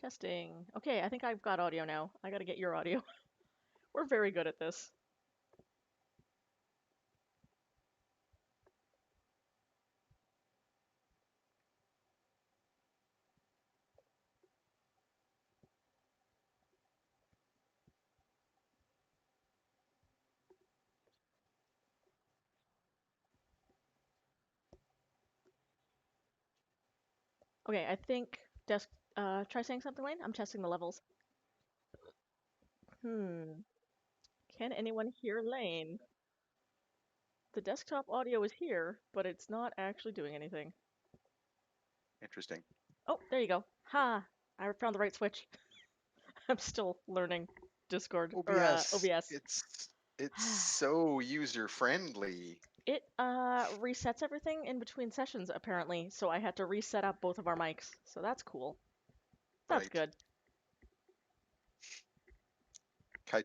Testing. Okay, I think I've got audio now. I gotta get your audio. We're very good at this. Okay, I think desk. Try saying something, Lane. I'm testing the levels. Hmm. Can anyone hear Lane? The desktop audio is here, but it's not actually doing anything. Interesting. Oh, there you go. Ha! I found the right switch. I'm still learning Discord or OBS, OBS. it's so user friendly. It resets everything in between sessions apparently, so I had to reset up both of our mics. So that's cool. That's Right. good.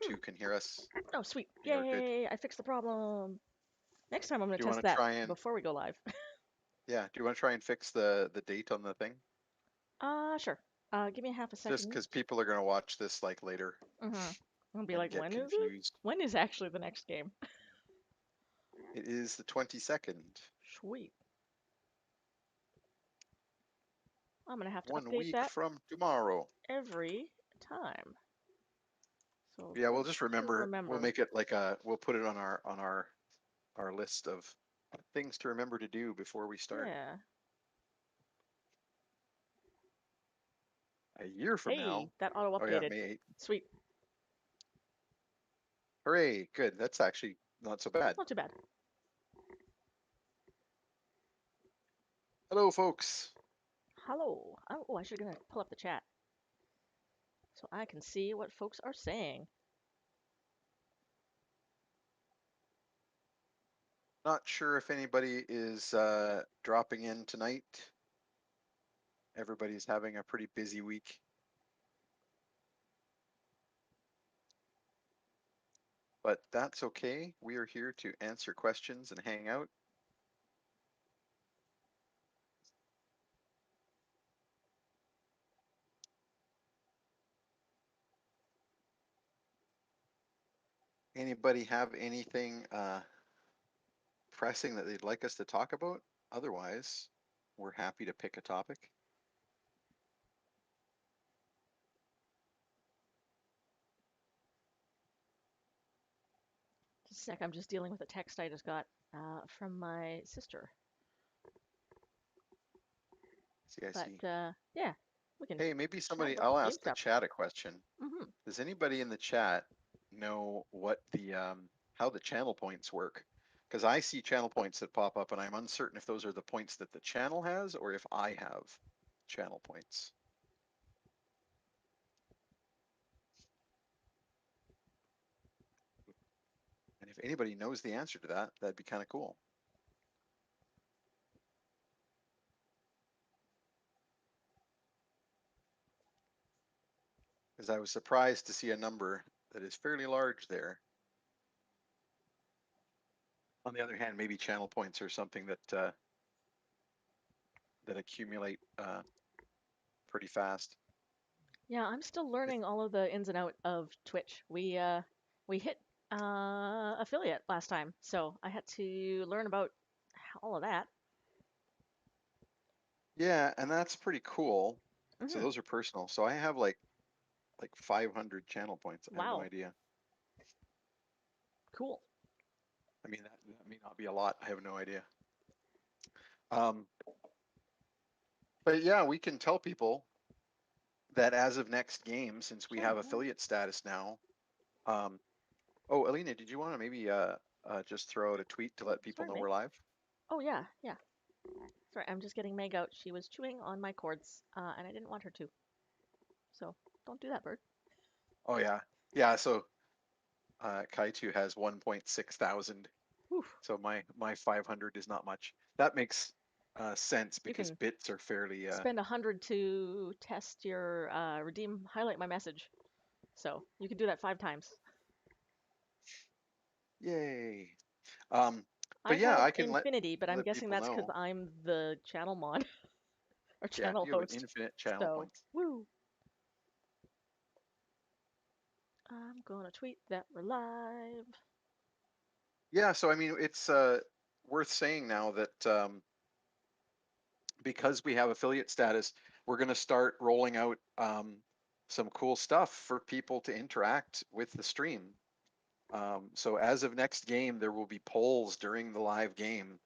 Hmm. Kaitu can hear us. Oh, sweet. We are good. Yay, I fixed the problem. Next time I'm going Do to you want test to that try and before we go live. yeah, do you want to try and fix the date on the thing? Sure. Give me half a Just second. because people are going to watch this like later Mm-hmm. I'll be and like, get when is it? confused. When is actually the next game? It is the 22nd. Sweet. I'm going to have to One update week that from tomorrow. every time. So Yeah, we'll folks just will remember. We'll remember. make it like a. We'll put it on our list of things to remember to do before we start. Yeah. A year from Hey, now. that auto Oh yeah, updated. May 8th. Sweet. Hooray! Good. That's actually not so That's bad. not too bad. Hello, folks. Hello. Oh, I should gonna pull up the chat so I can see what folks are saying. Not sure if anybody is dropping in tonight. Everybody's having a pretty busy week. But that's okay. We are here to answer questions and hang out. Anybody have anything pressing that they'd like us to talk about? Otherwise, we're happy to pick a topic. Just a sec, I'm just dealing with a text I just got from my sister. See, I But see. yeah, we can Hey, maybe chat somebody, about I'll game ask the stuff. chat a question. Mm-hmm. Does anybody in the chat know what the how the channel points work? Because I see channel points that pop up and I'm uncertain if those are the points that the channel has or if I have channel points. And if anybody knows the answer to that, that'd be kind of cool. Because I was surprised to see a number that is fairly large there. On the other hand, maybe channel points are something that that accumulate pretty fast. Yeah, I'm still learning all of the ins and out of Twitch. We hit affiliate last time, so I had to learn about all of that. Yeah, and that's pretty cool. So Mm-hmm. those are personal. So I have like 500 channel points. I have no Wow, idea. cool. I mean, that may not be a lot. I have no idea. Um, but yeah, we can tell people that as of next game, since we have Channel. affiliate status now. Um, oh, Alina, did you want to maybe just throw out a tweet to let people know Certainly. we're live? Oh yeah, yeah. Sorry, I'm just getting Meg out. She was chewing on my cords, and I didn't want her to. So don't do that, bird. Oh yeah, yeah. So Kaitu has 1.6 thousand. Oof. So my 500 is not much. That makes sense You because can bits are fairly spend 100 to test your redeem highlight my message. So you can do that 5 times. yay. Um, I but yeah, have I can infinity, but I'm let guessing people that's because know. I'm the channel mod or Yeah, channel you have an host. infinite channel So points. woo. I'm gonna tweet that we're live. Yeah, so I mean, it's worth saying now that because we have affiliate status, we're going to start rolling out some cool stuff for people to interact with the stream. So as of next game, there will be polls during the live game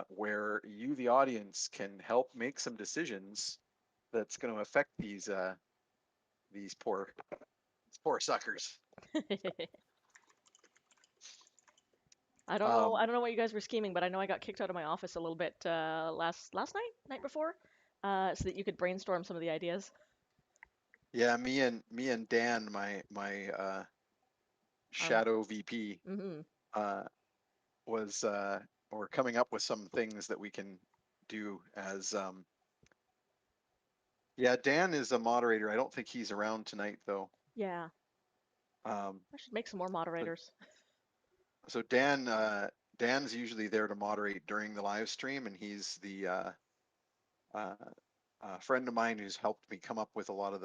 where you, the audience, can help make some decisions that's going to affect these poor suckers. I don't know what you guys were scheming, but I know I got kicked out of my office a little bit last night before, so that you could brainstorm some of the ideas. Yeah, me and Dan, my Our shadow VP, mm-hmm. uh, was or coming up with some things that we can do as yeah, Dan is a moderator. I don't think he's around tonight though. Yeah, um I should make some more so, moderators. so Dan's usually there to moderate during the live stream, and he's the uh friend of mine who's helped me come up with a lot of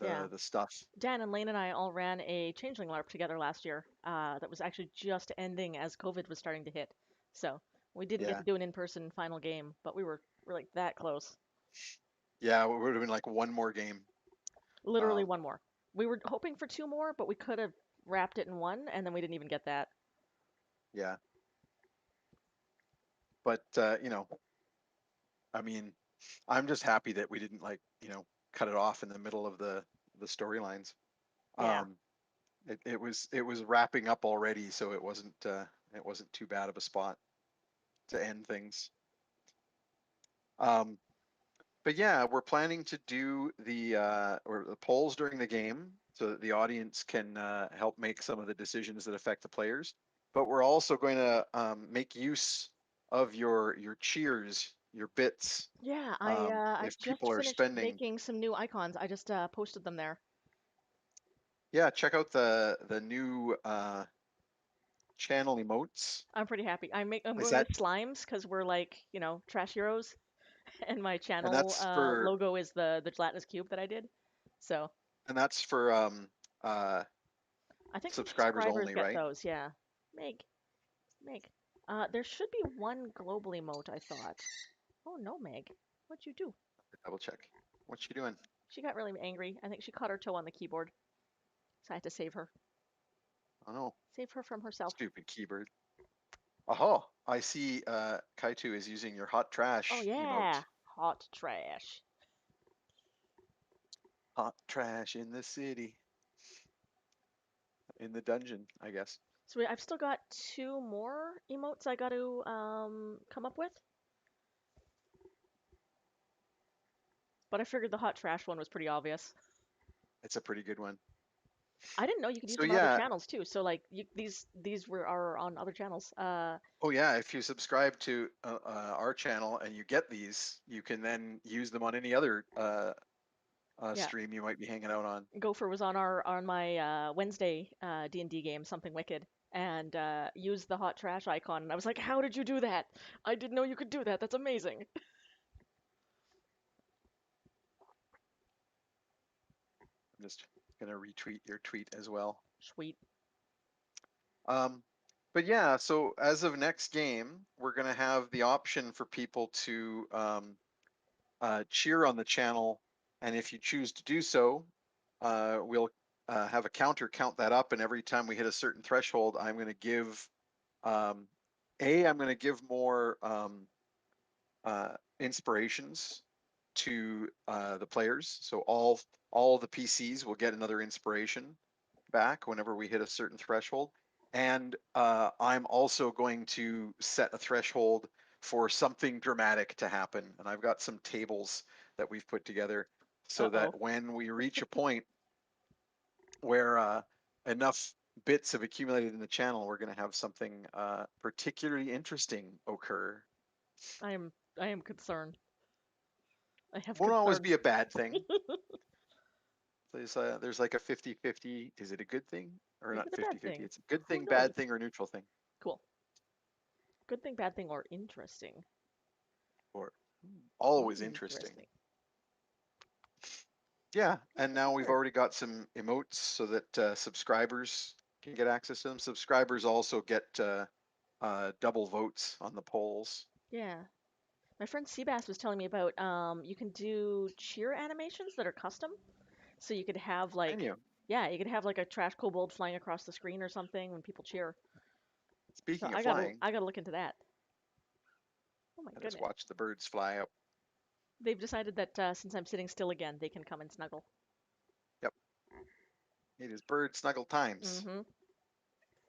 Yeah, the stuff. Dan and Lane and I all ran a Changeling LARP together last year. That was actually just ending as COVID was starting to hit. So we didn't get Yeah, to do an in-person final game, but we're like that close. yeah, it would have been like one more game. Literally um one more. We were hoping for two more, but we could have wrapped it in one, and then we didn't even get that. yeah, but I mean, I'm just happy that we didn't, like, cut it off in the middle of the storylines. Yeah. Um, it was wrapping up already, so it wasn't too bad of a spot to end things. Um, but yeah, we're planning to do the polls during the game so that the audience can help make some of the decisions that affect the players. But we're also going to make use of your cheers, your bits. Yeah, I If people just are finished spending, making some new icons. I just posted them there. yeah, check out the new channel emotes. I'm pretty happy. I'm Is going that with slimes because we're like, trash heroes, and my and channel that's for logo is the gelatinous cube that I did. So and that's for uh I think subscribers subscribers only, get right? those. Yeah. Meg, Meg. There should be one global emote, I thought. Oh no, Meg. What'd you do? Double check. What's she doing? She got really angry. I think she caught her toe on the keyboard, so I had to save her. Oh no, Save her from herself. stupid keyboard. Oh, I see. Kaitu is using your hot Oh trash emote. yeah, hot trash. Hot trash in the city, in the dungeon, I guess. So I've still got two more emotes I got to come up with, but I figured the hot trash one was pretty obvious. It's a pretty good one. I didn't know you could use So them on other yeah, channels too. So like these were are on other channels. oh yeah, if you subscribe to our channel and you get these, you can then use them on any other Yeah, stream you might be hanging out on. Gopher was on my Wednesday D&D game, Something Wicked, and used the hot trash icon. And I was like, how did you do that? I didn't know you could do that. That's amazing. I'm just gonna retweet your tweet as well. Sweet. Um, but yeah, so as of next game, we're gonna have the option for people to cheer on the channel, and if you choose to do so, we'll have a counter count that up, and every time we hit a certain threshold, I'm going to give um, I'm going to give more inspirations to the players. So all the PCs will get another inspiration back whenever we hit a certain threshold. And I'm also going to set a threshold for something dramatic to happen. And I've got some tables that we've put together so that Uh-oh. when we reach a point where enough bits have accumulated in the channel, we're going to have something particularly interesting occur. I am I am concerned. I have Won't always concerns. be a bad thing. There's like a 50-50. Is it a good thing or Is not it a bad 50-50? thing? It's a good Who thing, bad knows? thing, or neutral thing. Cool. Good thing, bad thing, or interesting. Or always interesting. Interesting. Yeah, and now Good we've word. already got some emotes so that subscribers can get access to them. Subscribers also get double votes on the polls. Yeah. My friend Seabass was telling me about you can do cheer animations that are custom. So you could have Can like you? yeah, you could have like a trash kobold flying across the screen or something when people cheer. So Speaking of I flying, gotta look into that. Oh my I just goodness. watched the birds fly up. They've decided that since I'm sitting still again, they can come and snuggle. Yep, it is bird snuggle times. Mm-hmm.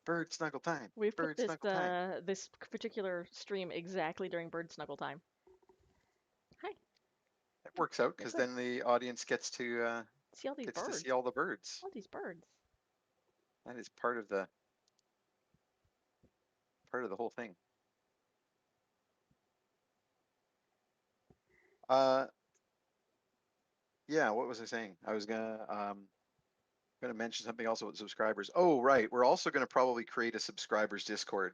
Bird snuggle time. We've put Bird snuggle time. this particular stream exactly during bird snuggle time. Hi. It works out You're because good. then the audience See all these gets to see birds. all the birds. All these birds. That is part of the whole thing. Uh, yeah. What was I saying? I was gonna mention something else about subscribers. Oh, right. We're also gonna probably create a subscribers Discord,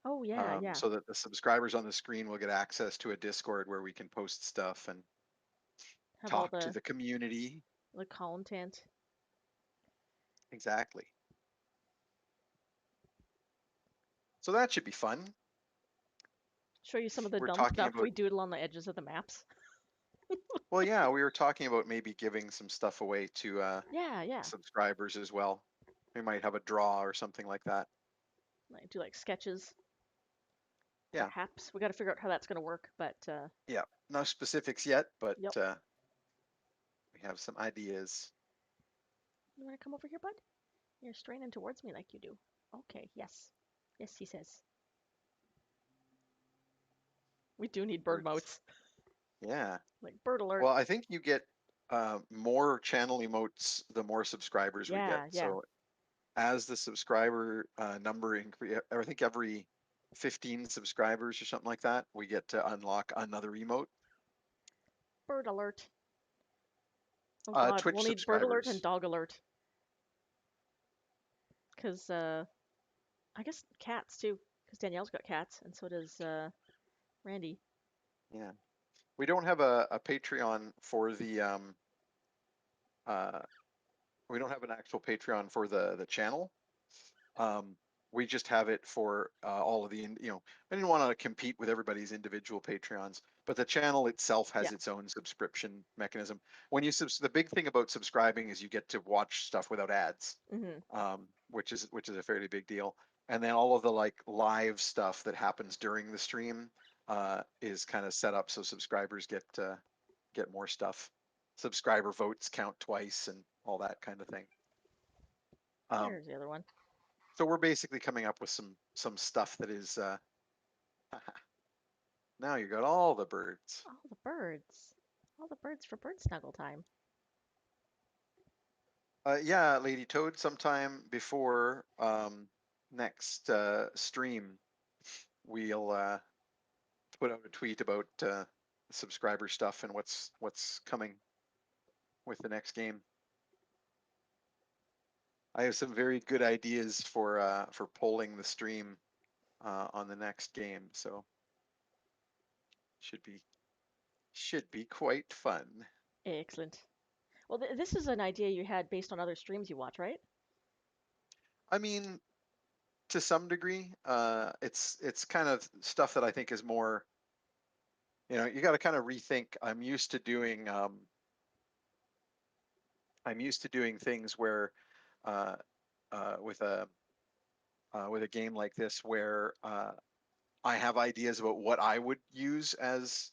Oh yeah, yeah. so that the subscribers on the screen will get access to a Discord where we can post stuff and Have all talk to the community. the content. Exactly. So that should be fun. Show you some of the We're dumb talking stuff about, we doodle on the edges of the maps. well, yeah, we were talking about maybe giving some stuff away to Yeah, yeah. subscribers as well. We might have a draw or something like that. Like do like sketches, Yeah, perhaps. We got to figure out how that's gonna work, but yeah. No specifics yet, but yep. we have some ideas. You wanna come over here, bud? You're straining towards me like you do. Okay, yes. Yes, he says. We do need bird Birds. motes. Yeah. Like bird alert. Well, I think you get more channel emotes the more subscribers we get. Yeah, yeah. So as the subscriber number increase, I think every 15 subscribers or something like that, we get to unlock another emote. Bird alert. Oh god, Twitch we'll need bird alert and subscribers. dog alert. Cause I guess cats too. Cause Danielle's got cats, and so does Randy. Yeah. We don't have a Patreon for the uh, we don't have an actual Patreon for the channel. We just have it for all of the, I didn't want to compete with everybody's individual Patreons, but the channel itself has Yeah. its own subscription mechanism. When you the big thing about subscribing is you get to watch stuff without ads, Mhm. which is a fairly big deal. And then all of the like live stuff that happens during the stream is kind of set up so subscribers get more stuff. Subscriber votes count twice and all that kind of thing. There's the other one. So we're basically coming up with some stuff that is now you got all the birds. All the birds. All the birds for bird snuggle time. Yeah, Lady Toad, sometime before next stream, we'll put out a tweet about subscriber stuff and what's coming with the next game. I have some very good ideas for polling the stream on the next game, so should be quite fun. Excellent. Well, this is an idea you had based on other streams you watch, right? I mean, to some degree, it's kind of stuff that I think is more, you got to kind of rethink. I'm used to doing things where uh, with a game like this where I have ideas about what I would use as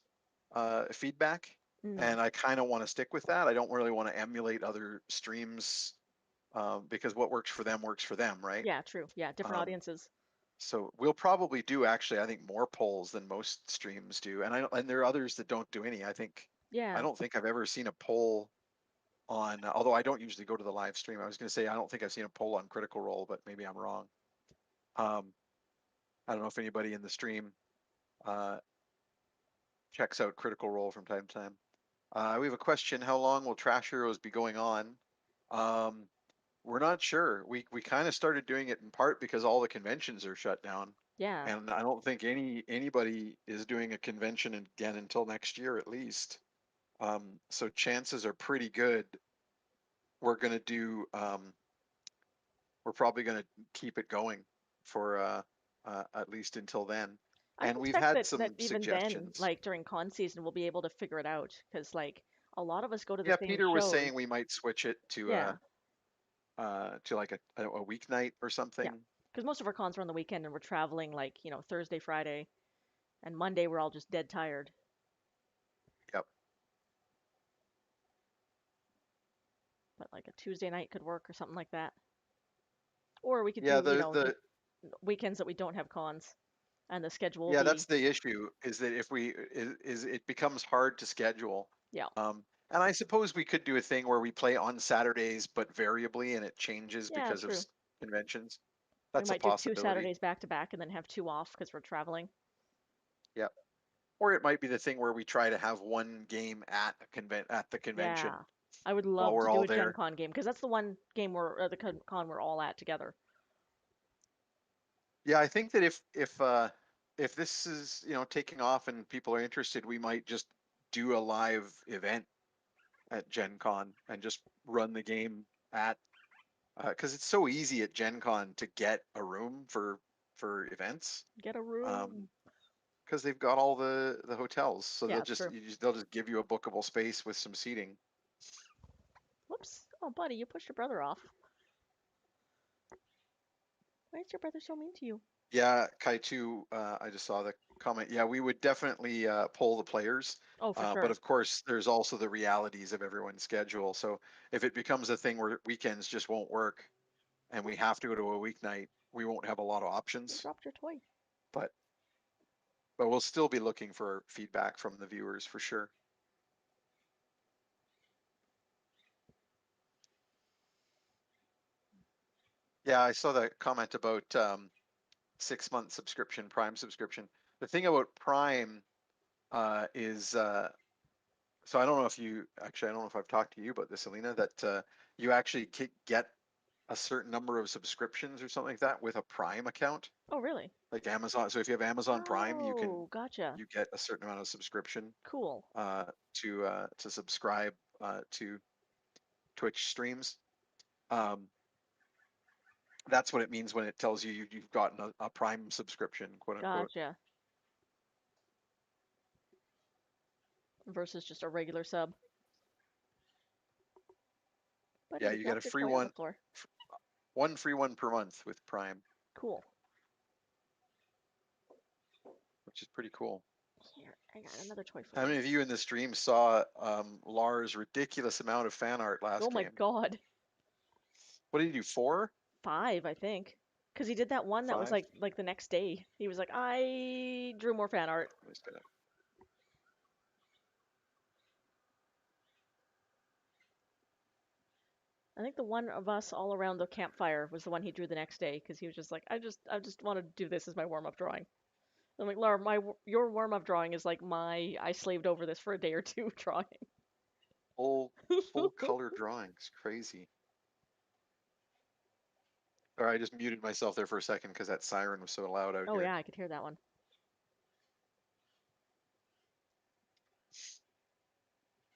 feedback, Mm. and I kind of want to stick with that. I don't really want to emulate other streams because what works for them, right? Yeah, true. Yeah, different Um, audiences. so we'll probably do actually, I think, more polls than most streams do, and there are others that don't do any. I Yeah. don't think I've ever seen a poll on, although I don't usually go to the live stream. I was going to say I don't think I've seen a poll on Critical Role, but maybe I'm wrong. I don't know if anybody in the stream uh, checks out Critical Role from time to time. We have a question: how long will Trash Heroes be going on? We're not sure. We kind of started doing it in part because all the conventions are shut down, Yeah. and I don't think anybody is doing a convention again until next year at least. So chances are pretty good we're going to do, we're probably going to keep it going for at least until then. I And we've expect had that some even then, suggestions. like during con season, we'll be able to figure it out because like a lot of us go to the Yeah, same Peter was shows. saying we might switch it Yeah, to like a weeknight or yeah. something. Because most of our cons are on the weekend and we're traveling like, Thursday, Friday, and Monday we're all just dead tired. Yep. But like a Tuesday night could work or something like that. Or we could Yeah, do, just the weekends that we don't have cons and the schedule will yeah, that's be, the issue is that if we is it becomes hard to schedule. yeah, And I suppose we could do a thing where we play on Saturdays but variably and it changes yeah, because of true. conventions. We That's a might do two possibility. Saturdays back to back and then have two off because we're traveling. Yep. Or it might be the thing where we try to have one game at at the convention Yeah. I would while love to we're do all a Gen there. Con game because that's the one game where the con we're all at together. Yeah, I think that if this is, taking off and people are interested, we might just do a live event at Gen Con and just run the game at because it's so easy at Gen Con to get a room for events. Get a Um, room. because they've got all the hotels, so Yeah, it's true. they'll just give you a bookable space with some seating. Whoops. Oh, buddy, you pushed your brother off. Why is your brother so mean to you? Yeah, Kaitu, I just saw the comment. Yeah, we would definitely poll the players, Oh, for but sure. of course, there's also the realities of everyone's schedule. So if it becomes a thing where weekends just won't work and we have to go to a weeknight, we won't have a lot of You options. dropped your toy. But we'll still be looking for feedback from the viewers for sure. Yeah, I saw the comment about 6 month subscription, Prime subscription. The thing about Prime is so I don't know if you actually, I don't know if I've talked to you about this, Alina, that you actually get a certain number of subscriptions or something like that with a Prime account, Oh, really? like Amazon. So if you have Amazon Prime, Oh, gotcha. you get a certain amount of subscription Cool. to subscribe to Twitch streams. Um, that's what it means when it tells you've gotten a Prime subscription, quote unquote. Gotcha. Versus just a regular sub. Buddy, Yeah, you you get a dropped your free toy on the floor. one free one per month with Prime, Cool. which is pretty cool. Here, I got another toy for How you. many of you in the stream saw Lars' ridiculous amount of fan art Oh last my game? god. What did he do? 4? 5, I think. Because he did that one that was 5? like the next day. He was like, I drew more fan art. I think the one of us all around the campfire was the one he drew the next day because he was just like, I just want to do this as my warm up drawing. I'm like, Laura, your warm up drawing is like I slaved over this for a day or two drawing. Full color drawings, crazy. Or I just muted myself there for a second because that siren was so loud out Oh here. yeah, I could hear that one.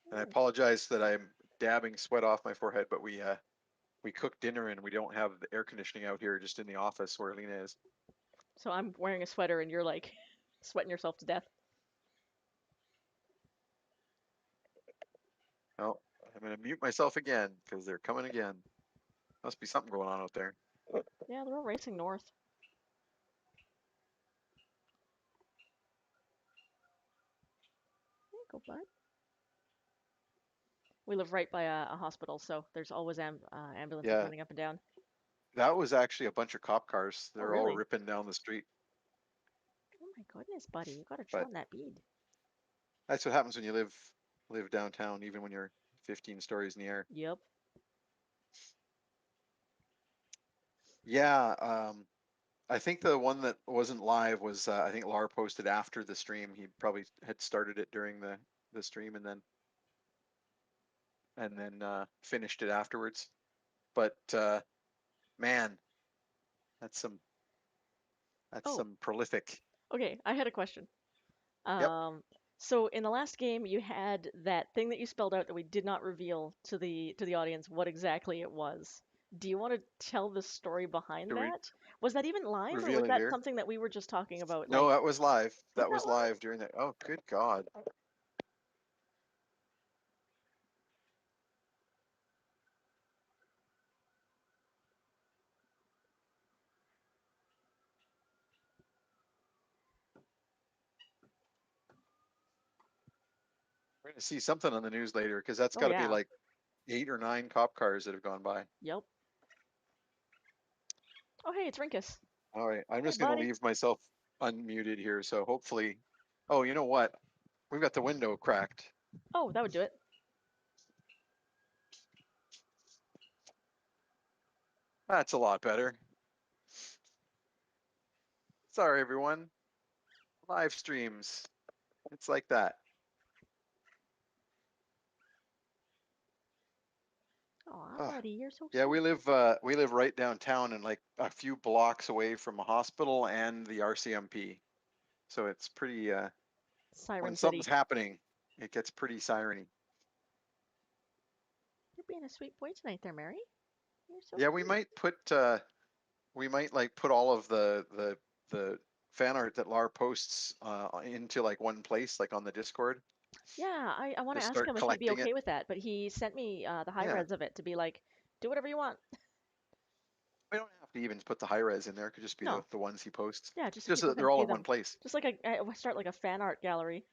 And I apologize that I'm dabbing sweat off my forehead, but we cooked dinner and we don't have the air conditioning out here, just in the office where Lena is. So I'm wearing a sweater and you're like sweating yourself to death. Oh, I'm gonna mute myself again because they're coming again. Must be something going on out there. Yeah, they're all racing north. There you go, bud. We live right by a hospital, so there's always ambulances Yeah, running up and down. that was actually a bunch of cop cars. Oh, They're all really? ripping down the street. Oh my goodness, buddy, you gotta draw But on that bead. that's what happens when you live downtown, even when you're 15 stories in the air. Yep. Yeah, I think the one that wasn't live was I think Lar posted after the stream. He probably had started it during the stream and then finished it afterwards. But man, that's some Oh, prolific. okay. I had a question. Yep. Um, So in the last game, you had that thing that you spelled out that we did not reveal to the audience what exactly it was. Do you want to tell the story behind Should we that? Was that even live, or reveal was it that here? something that we were just talking about? No, Like, that was live. was That that was live? live during the. Oh, good God. We're gonna see something on the news later because that's Oh got to be yeah. like 8 or 9 cop cars that have gone by. Yep. Oh hey, it's Rinkus. All right, I'm Hey just gonna buddy. leave myself unmuted here, so hopefully. Oh, you know what? We've got the window cracked. Oh, that would do it. That's a lot better. Sorry, everyone. Live streams. It's like that. Aw, Ugh. buddy, you're so Yeah, sweet. we live right downtown and like a few blocks away from a hospital and the RCMP. So it's pretty when Siren something's City. happening, it gets pretty siren-y. You're being a sweet boy tonight there, Mary. You're so Yeah, sweet. we might like put all of the fan art that Lar posts into like one place, like on the Discord. Yeah, I want to Just ask start him if he'd be collecting it. okay with that, but he sent me the high Yeah, res of it to be like, do whatever you want. we don't have to even put the high res in there. It could just be No, the ones he posts, yeah, just so just so people that can they're all see in one them. place. Just like I start like a fan art gallery.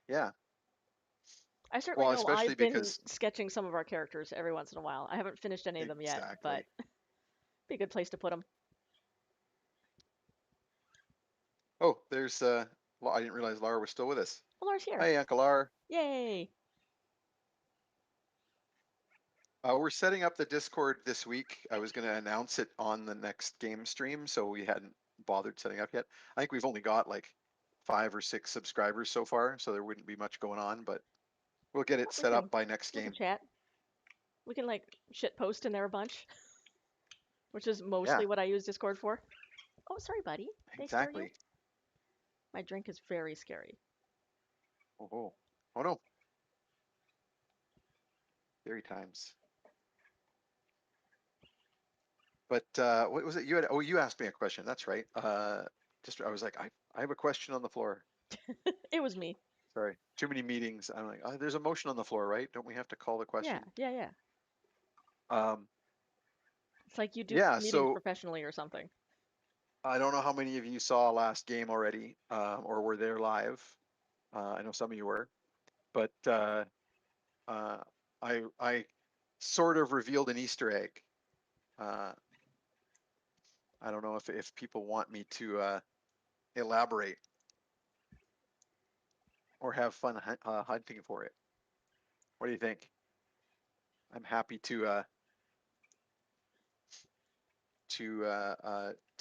Yeah, I certainly well, know especially I've been because sketching some of our characters every once in a while. I haven't finished any of them yet, but exactly. be a good place to put them. Oh, there's I didn't realize Lara was still with us. Well, Lara's here. Hey, Uncle Lar. Yay! We're setting up the Discord this week. I was going to announce it on the next game stream, so we hadn't bothered setting up yet. I think we've only got like 5 or 6 subscribers so far, so there wouldn't be much going on, but we'll get Oh, it we set can up by next we can game. chat. We can like shit post in there a bunch, which is Yeah, mostly what I use Discord for. Oh, sorry, buddy. Did I scare you? exactly. My drink is very scary. Oh, oh, oh no, scary times. But what was it? You had? Oh, you asked me a question. That's right. Just I was like, I have a question on the floor. It was me. Sorry, too many meetings. I'm like, there's a motion on the floor, right? Don't we have to call the Yeah, question? yeah, yeah. Um, It's like you do yeah. meetings So professionally or something. I don't know how many of you saw last game already, or were there live. I know some of you were, but uh, I sort of revealed an Easter egg. Uh, I don't know if people want me to elaborate or have fun hunting for it. What do you think? I'm happy to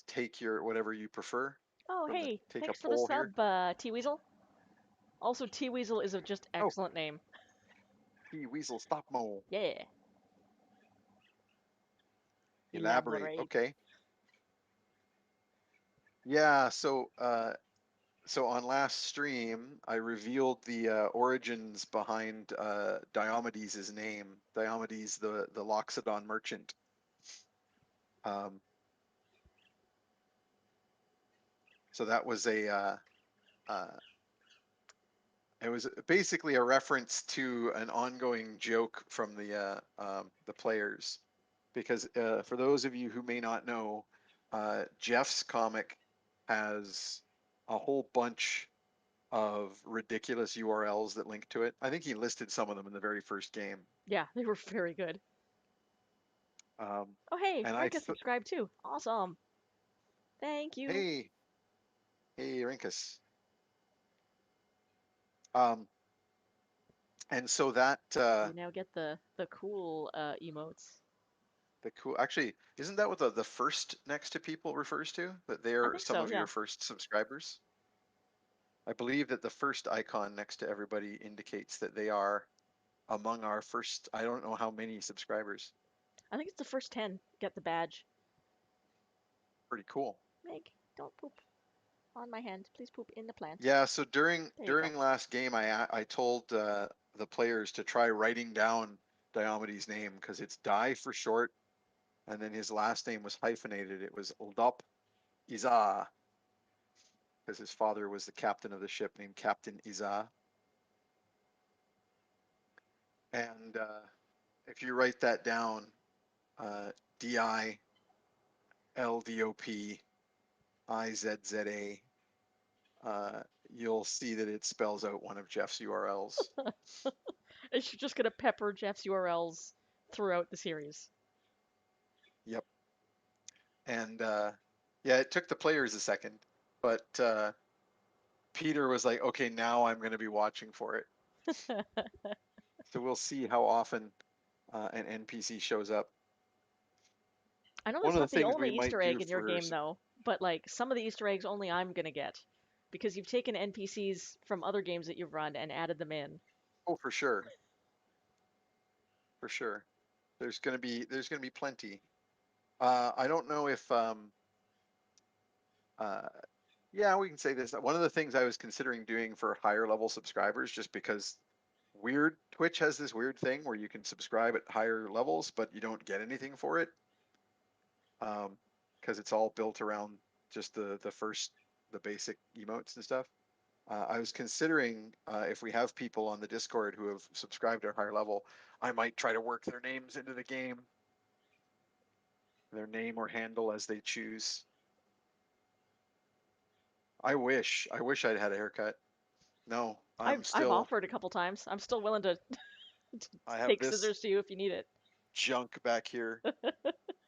take your whatever you prefer Oh, from the hey, take a thanks for the poll here. sub, T Weasel. Also, T Weasel is a just Oh, excellent name. T Weasel Stop Mo. Yeah, Elaborate. elaborate. Okay. Yeah, so on last stream, I revealed the origins behind Diomedes' name. Diomedes, the Loxodon merchant. Um, so that was it was basically a reference to an ongoing joke from the players, because for those of you who may not know, Jeff's comic has a whole bunch of ridiculous URLs that link to it. I think he listed some of them in the very first game. Yeah, they were very good. Um, Oh, hey, and Rinka subscribed too. Awesome. Thank you. hey, hey, Rinkus. Um, and so that We now get the cool emotes. the cool. Actually, isn't that what the first next to people refers to? That they I are think some so, of yeah. your first subscribers. I believe that the first icon next to everybody indicates that they are among our first. I don't know how many subscribers. I think it's the first 10 get the badge. Pretty cool. Meg, don't poop. On my hand. Please poop in the plant. Yeah, so during There you go. during last game, I told the players to try writing down Diomedes' name because it's Di for short, and then his last name was hyphenated. It was Ldop Iza because his father was the captain of the ship named Captain Iza. And if you write that down, DILDOPIZZA, you'll see that it spells out one of Jeff's URLs. You're just gonna pepper Jeff's URLs throughout the series. Yep. And yeah, it took the players a second, but Peter was like, okay, now I'm going to be watching for it. So we'll see how often an NPC shows up. I know One that's of the not the things we only might Easter do egg in your for, game, though, but like some of the Easter eggs only I'm gonna get because you've taken NPCs from other games that you've run and added them in. oh, for sure, for sure. There's gonna be plenty. I don't know if uh, yeah, we can say this. One of the things I was considering doing for higher level subscribers, just because weird Twitch has this weird thing where you can subscribe at higher levels, but you don't get anything for it. Because it's all built around just the basic emotes and stuff. I was considering if we have people on the Discord who have subscribed at a higher level, I might try to work their names into the game, their name or handle as they choose. I wish I'd had a haircut. No, I've offered a couple times. I'm still willing to I have take this scissors to you if you need it. junk back here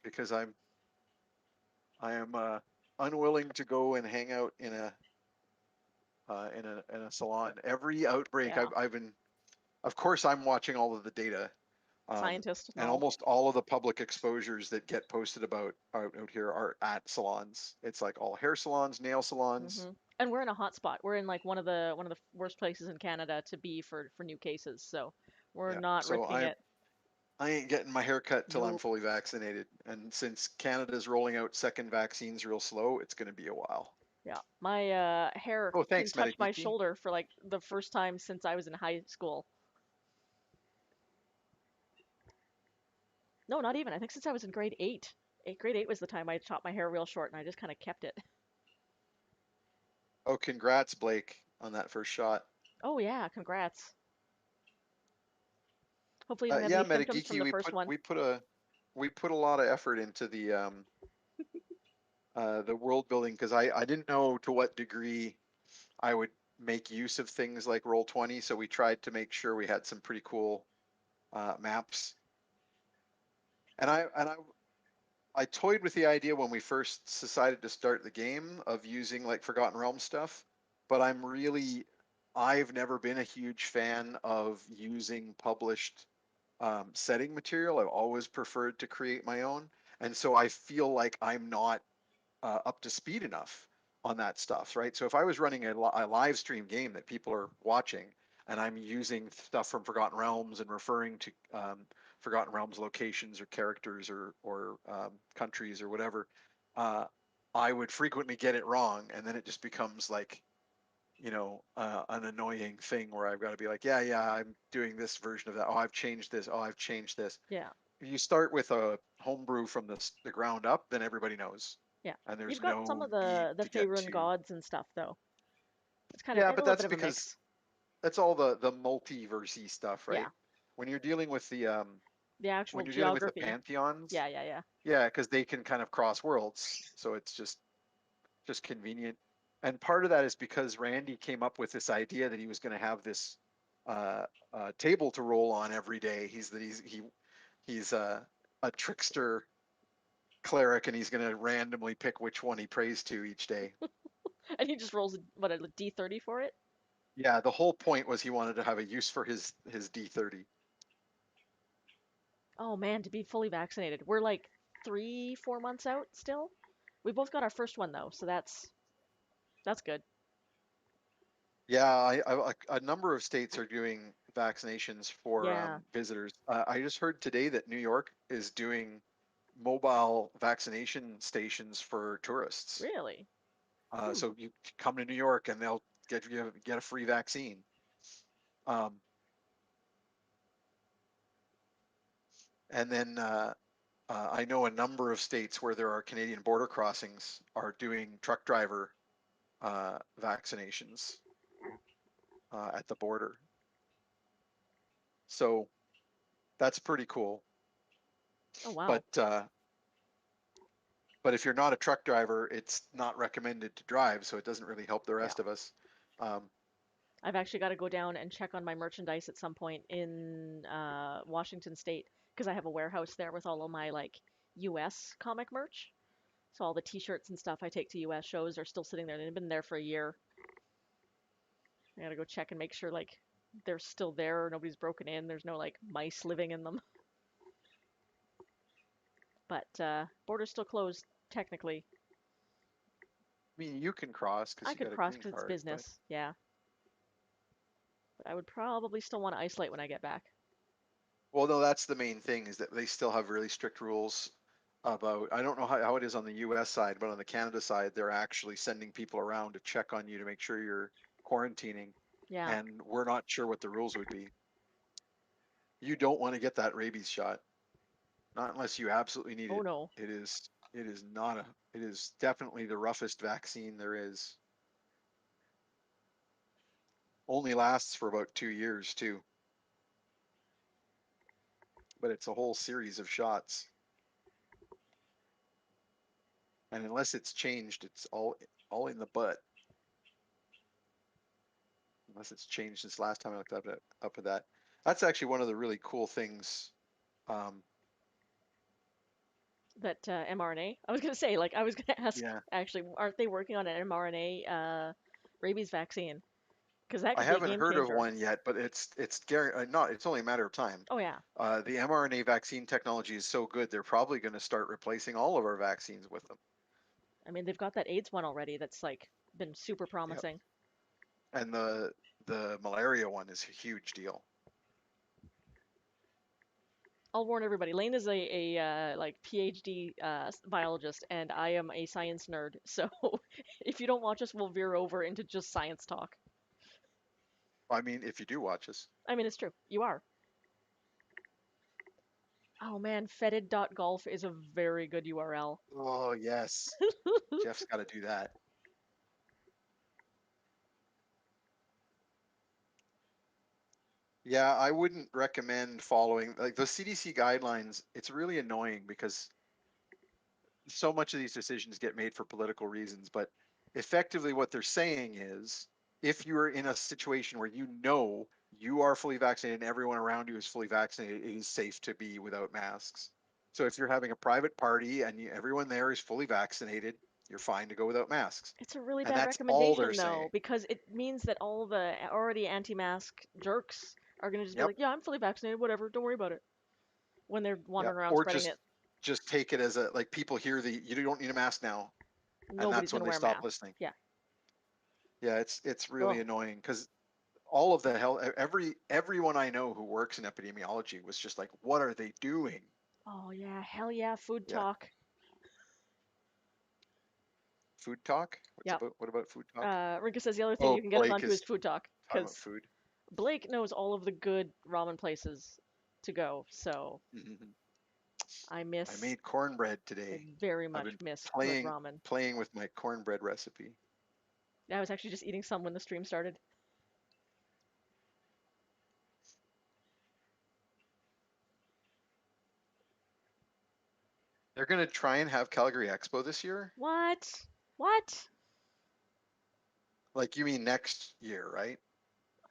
because I am unwilling to go and hang out in a salon. Every outbreak Yeah, I've been, of course, I'm watching all of the data, scientist and and all. almost all of the public exposures that get posted about out here are at salons. It's like all hair salons, nail salons. And we're in a hot spot. We're in like one of the worst places in Canada to be for new cases. So we're Yeah, not so risking I it. I ain't getting my hair cut till I'm Nope. fully vaccinated. And since Canada's rolling out second vaccines real slow, it's going to be a while. Yeah, my hair Oh, can thanks, touch my Metageeky. shoulder for like the first time since I was in high school. No, not even. I think since I was in grade eight. Grade eight was the time I chopped my hair real short, and I just kind of kept it. Oh, congrats, Blake, on that first shot. Oh yeah, congrats. Hopefully you don't have Yeah, any symptoms from Metageeky, the first one. we put a lot of effort into the world building because I didn't know to what degree I would make use of things like Roll20, so we tried to make sure we had some pretty cool maps. And I toyed with the idea when we first decided to start the game of using like Forgotten Realms stuff, but I've never been a huge fan of using published setting material. I've always preferred to create my own. And so I feel like I'm not up to speed enough on that stuff, right? So if I was running a live stream game that people are watching and I'm using stuff from Forgotten Realms and referring to Forgotten Realms locations or characters or countries or whatever, uh, I would frequently get it wrong, and then it just becomes like an annoying thing where I've got to be like, yeah, I'm doing this version of that. Oh, I've changed this. Oh, I've changed this. Yeah, If you start with a homebrew from the ground up, then everybody knows, yeah. and You've there's got some no of need the to get Faerun to. gods and stuff though. It's kind of Yeah, a but little that's bit of a because mix. that's all the multiversey stuff, right? Yeah, When you're dealing with the actual when you're dealing with the geography. pantheons, Yeah. yeah, because they can kind of cross worlds, so it's just convenient. And part of that is because Randy came up with this idea that he was going to have this table to roll on every day. He's a trickster cleric, and he's going to randomly pick which one he prays to each day. And he just rolls a D30 for it. Yeah, the whole point was he wanted to have a use for his D30. Oh man, to be fully vaccinated. We're like 3, 4 months out still. We both got our first one though, so that's good. Yeah, a number of states are doing vaccinations for Yeah, visitors. I just heard today that New York is doing mobile vaccination stations for tourists. really. So you come to New York and they'll get a free vaccine. And then I know a number of states where there are Canadian border crossings are doing truck driver vaccinations at the border. So that's pretty cool. Oh wow. But if you're not a truck driver, it's not recommended to drive, so it doesn't really help the Yeah. rest of us. I've actually got to go down and check on my merchandise at some point in Washington State because I have a warehouse there with all of my like US comic merch. So all the t-shirts and stuff I take to US shows are still sitting there. They've been there for a year. I gotta go check and make sure like they're still there, nobody's broken in, there's no like mice living in them. But border's still closed technically. I mean, you can cross because I you could got a cross green because it's card, but business, yeah. But I would probably still want to isolate when I get back. well, no, that's the main thing is that they still have really strict rules about. I don't know how it is on the U.S. side, but on the Canada side, they're actually sending people around to check on you to make sure you're quarantining, Yeah. and we're not sure what the rules would be. You don't want to get that rabies shot, not unless you absolutely need Oh it. no. It is not a. It is definitely the roughest vaccine there is. Only lasts for about 2 years too, but it's a whole series of shots. And unless it's changed, it's all in the butt. Unless it's changed since last time I looked up at that. That's actually one of the really cool things. Um, That mRNA. I was gonna say, like, I was gonna ask, yeah, actually, aren't they working on an mRNA rabies vaccine? Because that I could be a haven't game heard of changer. one yet, but it's not. It's only a matter of time. Oh yeah. The mRNA vaccine technology is so good, they're probably going to start replacing all of our vaccines with them. I mean, they've got that AIDS one already. That's like been super Yep. promising. And the malaria one is a huge deal. I'll warn everybody. Lane is a like PhD biologist, and I am a science nerd. So if you don't watch us, we'll veer over into just science talk. I mean, if you do watch us. I mean, it's true. You are. Oh man, fetid.golf is a very good URL. Oh yes, Jeff's got to do that. Yeah, I wouldn't recommend following like the CDC guidelines. It's really annoying because so much of these decisions get made for political reasons, but effectively what they're saying is if you're in a situation where you know you are fully vaccinated and everyone around you is fully vaccinated, it is safe to be without masks. So if you're having a private party and everyone there is fully vaccinated, you're fine to go without masks. It's a really And bad that's all they're recommendation though, saying. because it means that all the already anti-mask jerks are gonna just be Yep. like, "Yeah, I'm fully vaccinated. Whatever. Don't worry about it." When they're Yep. wandering around Or spreading it, just take it as a like people hear the you don't need a mask now, and nobody's that's when gonna they wear a stop mask. listening. Yeah. Yeah, it's really Oh. annoying because all of the hell everyone I know who works in epidemiology was just like, what are they doing? Oh yeah. Hell yeah. Food Yeah, talk. food talk. Yep. What about food talk? Rinka says the other thing Oh, you can get us Blake onto is is food talk, talking about because food. Blake knows all of the good ramen places to go. So I made cornbread I today. very I've much been miss good playing ramen. playing with my cornbread recipe. I was actually just eating some when the stream started. They're gonna try and have Calgary Expo this year. What? What? Like you mean next year, right?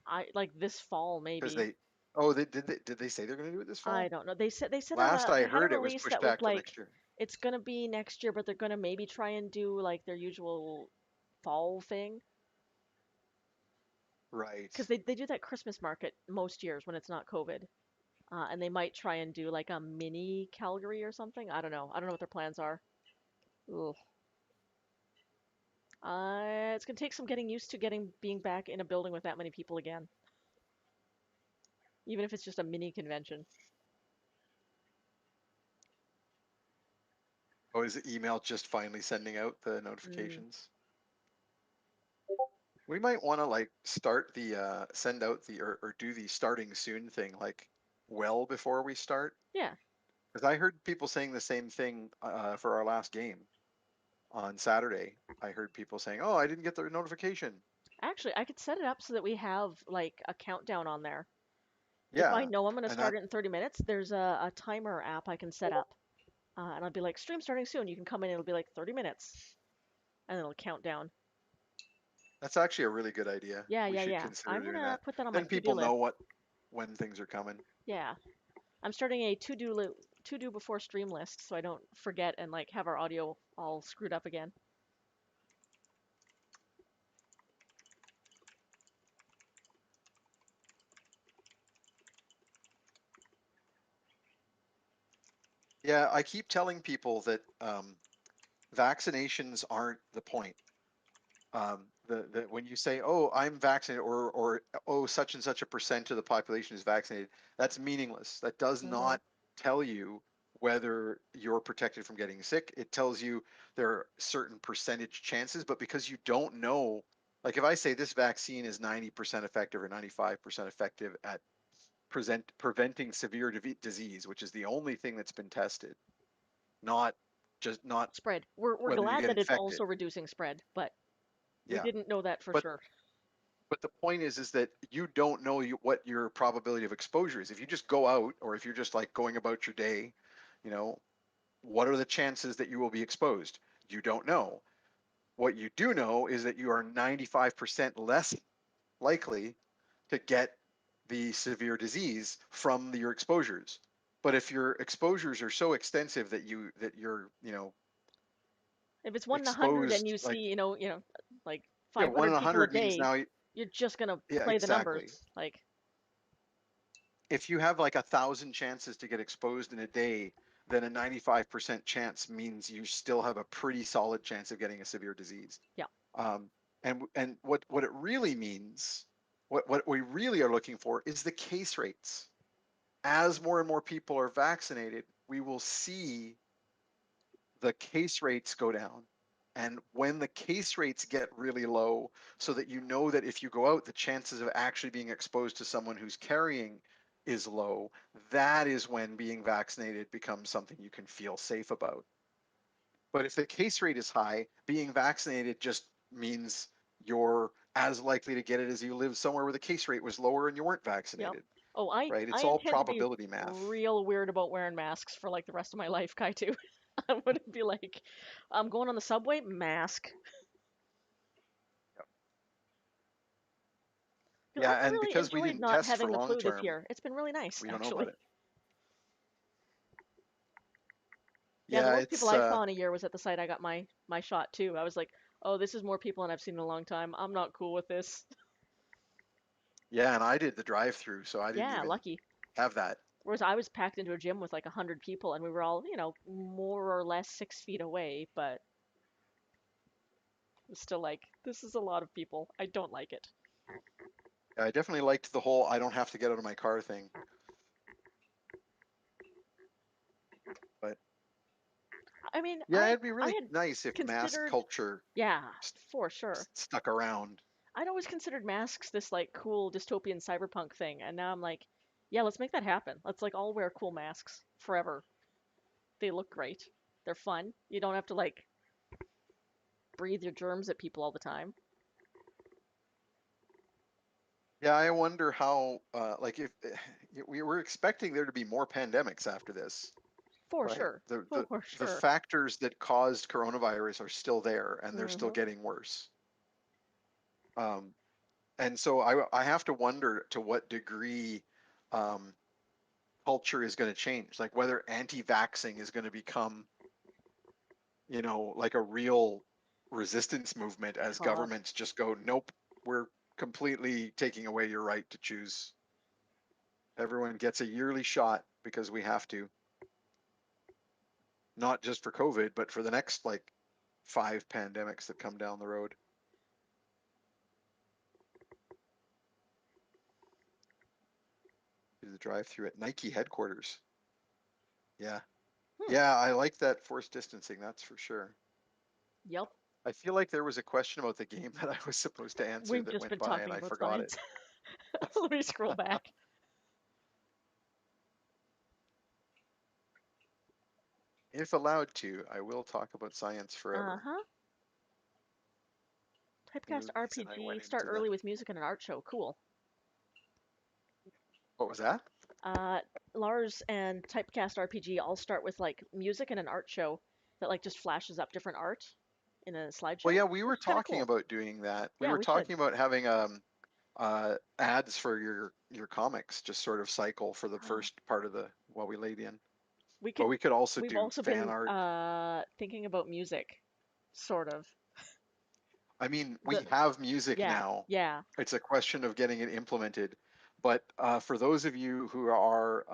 I like this fall Because maybe. did they say they're gonna do it this I fall? don't know. They said Last I they had a heard, it was release pushed that was back till like next year. it's gonna be next year, but they're gonna maybe try and do like their usual fall thing Right. because they do that Christmas market most years when it's not COVID, and they might try and do like a mini Calgary or something. I don't know. I don't know what their plans are. Ugh. It's gonna take some getting used to getting being back in a building with that many people again, even if it's just a mini convention. Oh, is the email just finally sending out the Mm, notifications? We might want to like start the send out the or do the starting soon thing like well before we start. Yeah, Because I heard people saying the same thing for our last game on Saturday. I heard people saying, "Oh, I didn't get the notification." actually, I could set it up so that we have like a countdown on there. If I Yeah, know I'm going to and start that it in 30 minutes, there's a timer app I can set up. And I'll be like, stream starting soon. You can come in, it'll be like 30 minutes, and it'll count down. that's actually a really good idea. Yeah, We yeah, should yeah. consider I'm doing gonna that. put that on my Then to-do people list. know what when things are coming. Yeah, I'm starting a to-do before stream list so I don't forget and like have our audio all screwed up again. Yeah, I keep telling people that vaccinations aren't the point. The when you say, "Oh, I'm vaccinated," or "Oh, such and such a percent of the population is vaccinated," that's meaningless. That does Hmm. not tell you whether you're protected from getting sick. It tells you there are certain percentage chances, but because you don't know, like if I say this vaccine is 90% effective or 95% effective at preventing severe disease, which is the only thing that's been tested, not just not Spread. We're whether you glad get that it's infected. also reducing spread, but we Yeah, didn't know that for but sure. but the point is that you don't know what your probability of exposure is. If you just go out, or if you're just like going about your day, you know, what are the chances that you will be exposed? You don't know. What you do know is that you are 95% less likely to get the severe disease from your exposures. But if your exposures are so extensive that you're If it's 1 in 100 and exposed you like see, like yeah, one in 500 a people a hundred means day, now you're just gonna yeah, play the numbers. exactly. Like, If you have like 1,000 chances to get exposed in a day, then a 95% chance means you still have a pretty solid chance of getting a severe disease. yeah. Um, and what it really means, what we really are looking for is the case rates. As more and more people are vaccinated, we will see the case rates go down. And when the case rates get really low, so that you know that if you go out, the chances of actually being exposed to someone who's carrying is low, that is when being vaccinated becomes something you can feel safe about. But if the case rate is high, being vaccinated just means you're as likely to get it as you live somewhere where the case rate was lower and you weren't Yep. vaccinated, Oh, I right? I It's all intend to be probability math. real weird about wearing masks for like the rest of my life, Kai too. I wouldn't be like, I'm going on the subway, mask. 'Cause Yeah, I've and really because we enjoyed didn't not test having for the long flu this term, year. It's been really nice, we don't know about actually. it. Yeah, the Yeah, most people it's I saw in a year was at the site I got my shot too. I was like, oh, this is more people than I've seen in a long time. I'm not cool with this. yeah, and I did the drive-through, so I didn't Yeah, even lucky. have that. Whereas I was packed into a gym with like 100 people, and we were all, more or less 6 feet away, but it was still like, this is a lot of people. I don't like it. I definitely liked the whole I don't have to get out of my car thing, but I mean, yeah, it'd be I really had nice if mask considered, culture yeah, for sure. stuck around. I'd always considered masks this like cool dystopian cyberpunk thing, and now I'm like, yeah, let's make that happen. Let's like all wear cool masks forever. They look great. They're fun. You don't have to like breathe your germs at people all the time. Yeah, I wonder how, like, if we were expecting there to be more pandemics after this, For right? sure. The the For the sure. factors that caused coronavirus are still there, and they're still Hmm. getting worse. Um, and so I have to wonder to what degree um, culture is going to change, like whether anti-vaxxing is going to become, like a real resistance movement as God. governments just go, nope, we're completely taking away your right to choose. Everyone gets a yearly shot because we have to, not just for COVID, but for the next like 5 pandemics that come down the road. Do the drive-through at Nike headquarters. Yeah. Hmm. Yeah, I like that forced distancing, that's for sure. Yep. I feel like there was a question about the game that I was supposed to answer We've that just went been by and talking I about forgot it. science. Let me scroll back. If allowed to, I will talk about science forever. Uh-huh. The Typecast reason I RPG. went Start into the early with music and an art show. Cool. what was that? Uh, Lars and Typecast RPG all start with like music and an art show that like just flashes up different art in a Well, slideshow, yeah, we were which is kind of talking cool. about doing that. We Yeah, were we should. talking about having ads for your comics just sort of cycle for the first part of the while we laid in. We But could. we could also We've do also fan been art. thinking about music, sort of. I mean, The we have music Yeah, now. yeah. It's a question of getting it implemented. But for those of you who are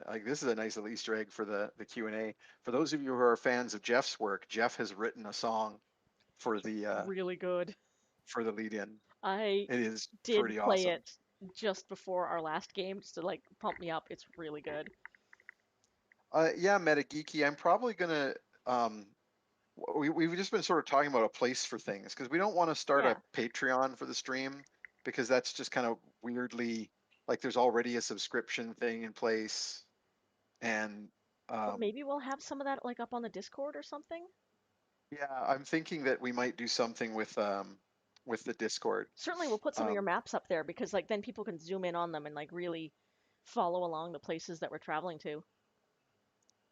like, this is a nice little Easter egg for the Q&A. For those of you who are fans of Jeff's work, Jeff has written a song Really good. for the lead-in. I It is did pretty play awesome. it just before our last game just to like pump me up. It's really good. Yeah, Metageeky, I'm probably gonna um, we've just been sort of talking about a place for things because we don't want to start a Yeah. Patreon for the stream because that's just kind of weirdly like there's already a subscription thing in place and But um, maybe we'll have some of that like up on the Discord or something. yeah, I'm thinking that we might do something with the Discord. Certainly we'll put some of your Um, maps up there because like then people can zoom in on them and like really follow along the places that we're traveling to.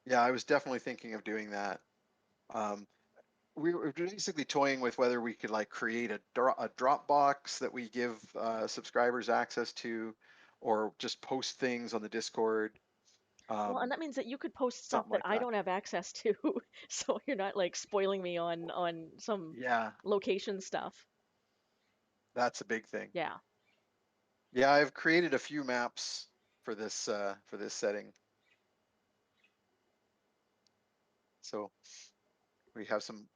yeah, I was definitely thinking of doing that. Um, we were basically toying with whether we could like create a Dropbox that we give subscribers access to, or just post things on the Discord, Well, and um, that means that you could post stuff something that like I that. don't have access to, so you're not like spoiling me on some Yeah, location stuff. that's a big thing. Yeah. Yeah, I've created a few maps for this setting, so we have some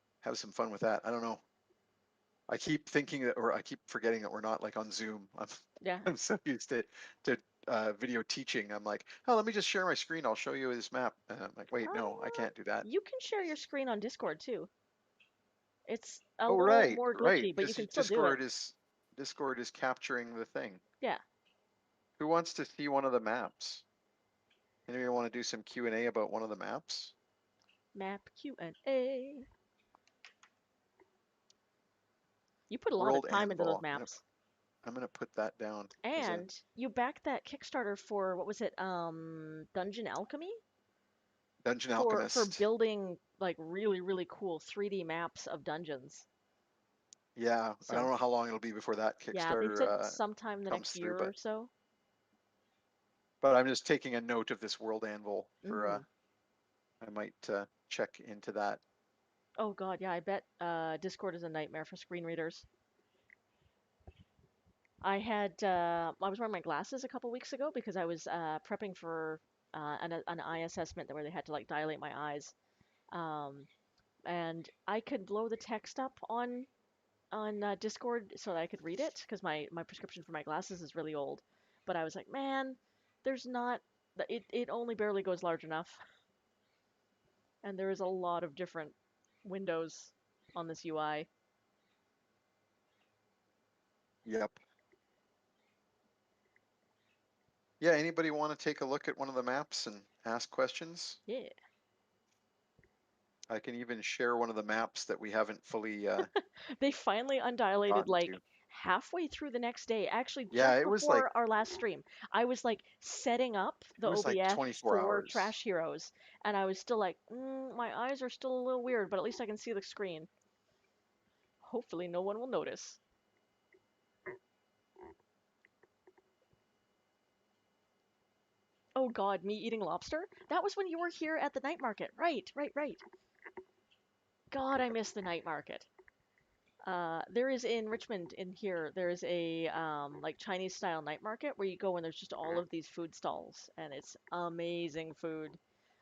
fun with that. I don't know. I keep thinking that, or I keep forgetting that we're not like on Zoom. Yeah. I'm so used to video teaching. I'm like, oh, let me just share my screen. I'll show you this map. And I'm like, wait, no, I Uh, can't do that. you can share your screen on Discord too. It's a Oh, little right, more right, glitchy, but you because can still do it. Discord is capturing the thing. Yeah. Who wants to see one of the maps? Anybody want to do some Q&A about one of the maps? Map Q&A. You put a lot of World time into those Anvil. maps. I'm gonna put that down as a And you backed that Kickstarter for what was it? Dungeon Alchemy Dungeon for Alchemist. building like really cool 3D maps of dungeons. Yeah, I don't So, know how long it'll be before that yeah, they said Kickstarter sometime in the comes next through, year or so. but I'm just taking a note of this World Anvil for Hmm. I might check into that. Oh God, yeah, I bet Discord is a nightmare for screen readers. I was wearing my glasses a couple weeks ago because I was prepping for an eye assessment where they had to like dilate my eyes. Um, and I could blow the text up on Discord so that I could read it because my prescription for my glasses is really old. But I was like, man, there's not it only barely goes large enough, and there is a lot of different windows on this UI. Yep. Yeah, anybody want to take a look at one of the maps and ask questions? Yeah, I can even share one of the maps that we haven't fully they finally undilated gotten like to. halfway through the next day. Actually, Yeah, just before our last stream, I was like setting up it the was like OBS 24 for hours. Trash Heroes, and I was still like, my eyes are still a little weird, but at least I can see the screen. Hopefully, no one will notice. Oh God, me eating lobster? That was when you were here at the night market. Right. God, I miss the night market. There is in Richmond in here, there is a like Chinese style night market where you go and there's just all of these food stalls and it's amazing food.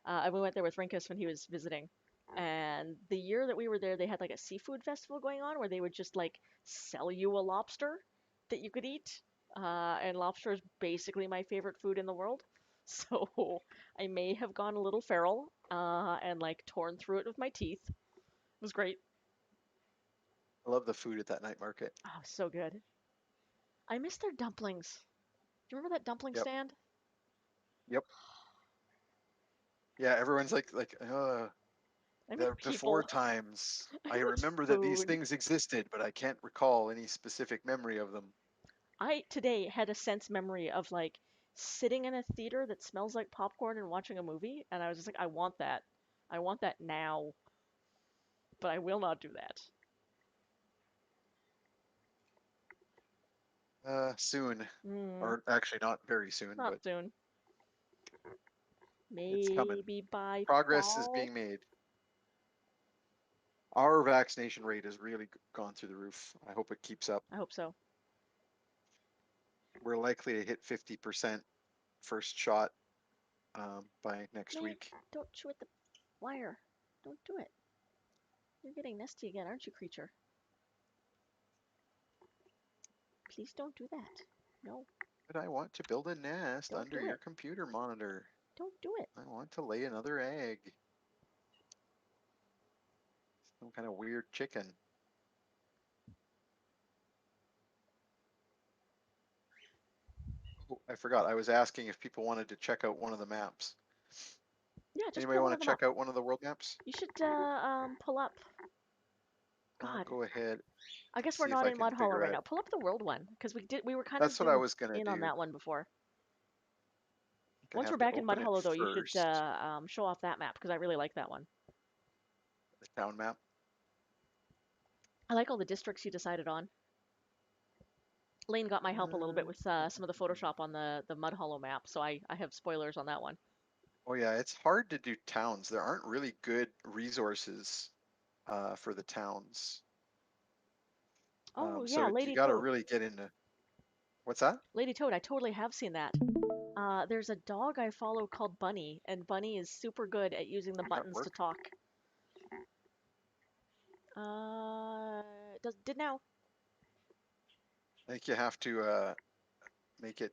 And we went there with Rinkus when he was visiting. And the year that we were there, they had like a seafood festival going on where they would just like sell you a lobster that you could eat. And lobster is basically my favorite food in the world. So I may have gone a little feral and like torn through it with my teeth. It was great. I love the food at that night market. Oh, so good. I miss their dumplings. Do you remember that dumpling Yep. stand? Yep. Yeah, everyone's like, I miss the before people. times. I I miss remember that these food. things existed, but I can't recall any specific memory of them. I today had a sense memory of like sitting in a theater that smells like popcorn and watching a movie, and I was just like, I want that. I want that now, but I will not do that. Soon, Hmm, or actually not very soon, not but soon. it's coming. Maybe by Progress is fall. being made. Our vaccination rate has really gone through the roof. I hope it keeps up. I hope so. We're likely to hit 50% first shot by next Man, week. don't chew at the wire. Don't do it. You're getting nesty again, aren't you, creature? Please don't do that. No, But I want to build a nest don't under do your it. computer monitor. Don't do it. I want to lay another egg. Some kind of weird chicken. Oh, I forgot. I was asking if people wanted to check out one of the maps. Yeah, just Anybody pull one want of to them up. check out one of the world maps? You should pull up. I'll God, go ahead, I guess we're see if not I in can Mud Hollow figure right out. now. Pull up the world one because we were kind of That's what I zoomed was gonna in on do. that one before. I'm gonna Once we're have to back in Mud open it Hollow though, you should first. show off that map because I really like that one. The town map. I like all the districts you decided on. Lane got my help a little bit with some of the Photoshop on the Mud Hollow map, so I have spoilers on that one. Oh yeah, it's hard to do towns. There aren't really good resources for the towns. Oh yeah, So you Lady got to Toad. really get into what's that? Lady Toad, I totally have seen that. There's a dog I follow called Bunny, and Bunny is super good at using the Did that buttons to work? talk. Uh, did now. I think you have to make it.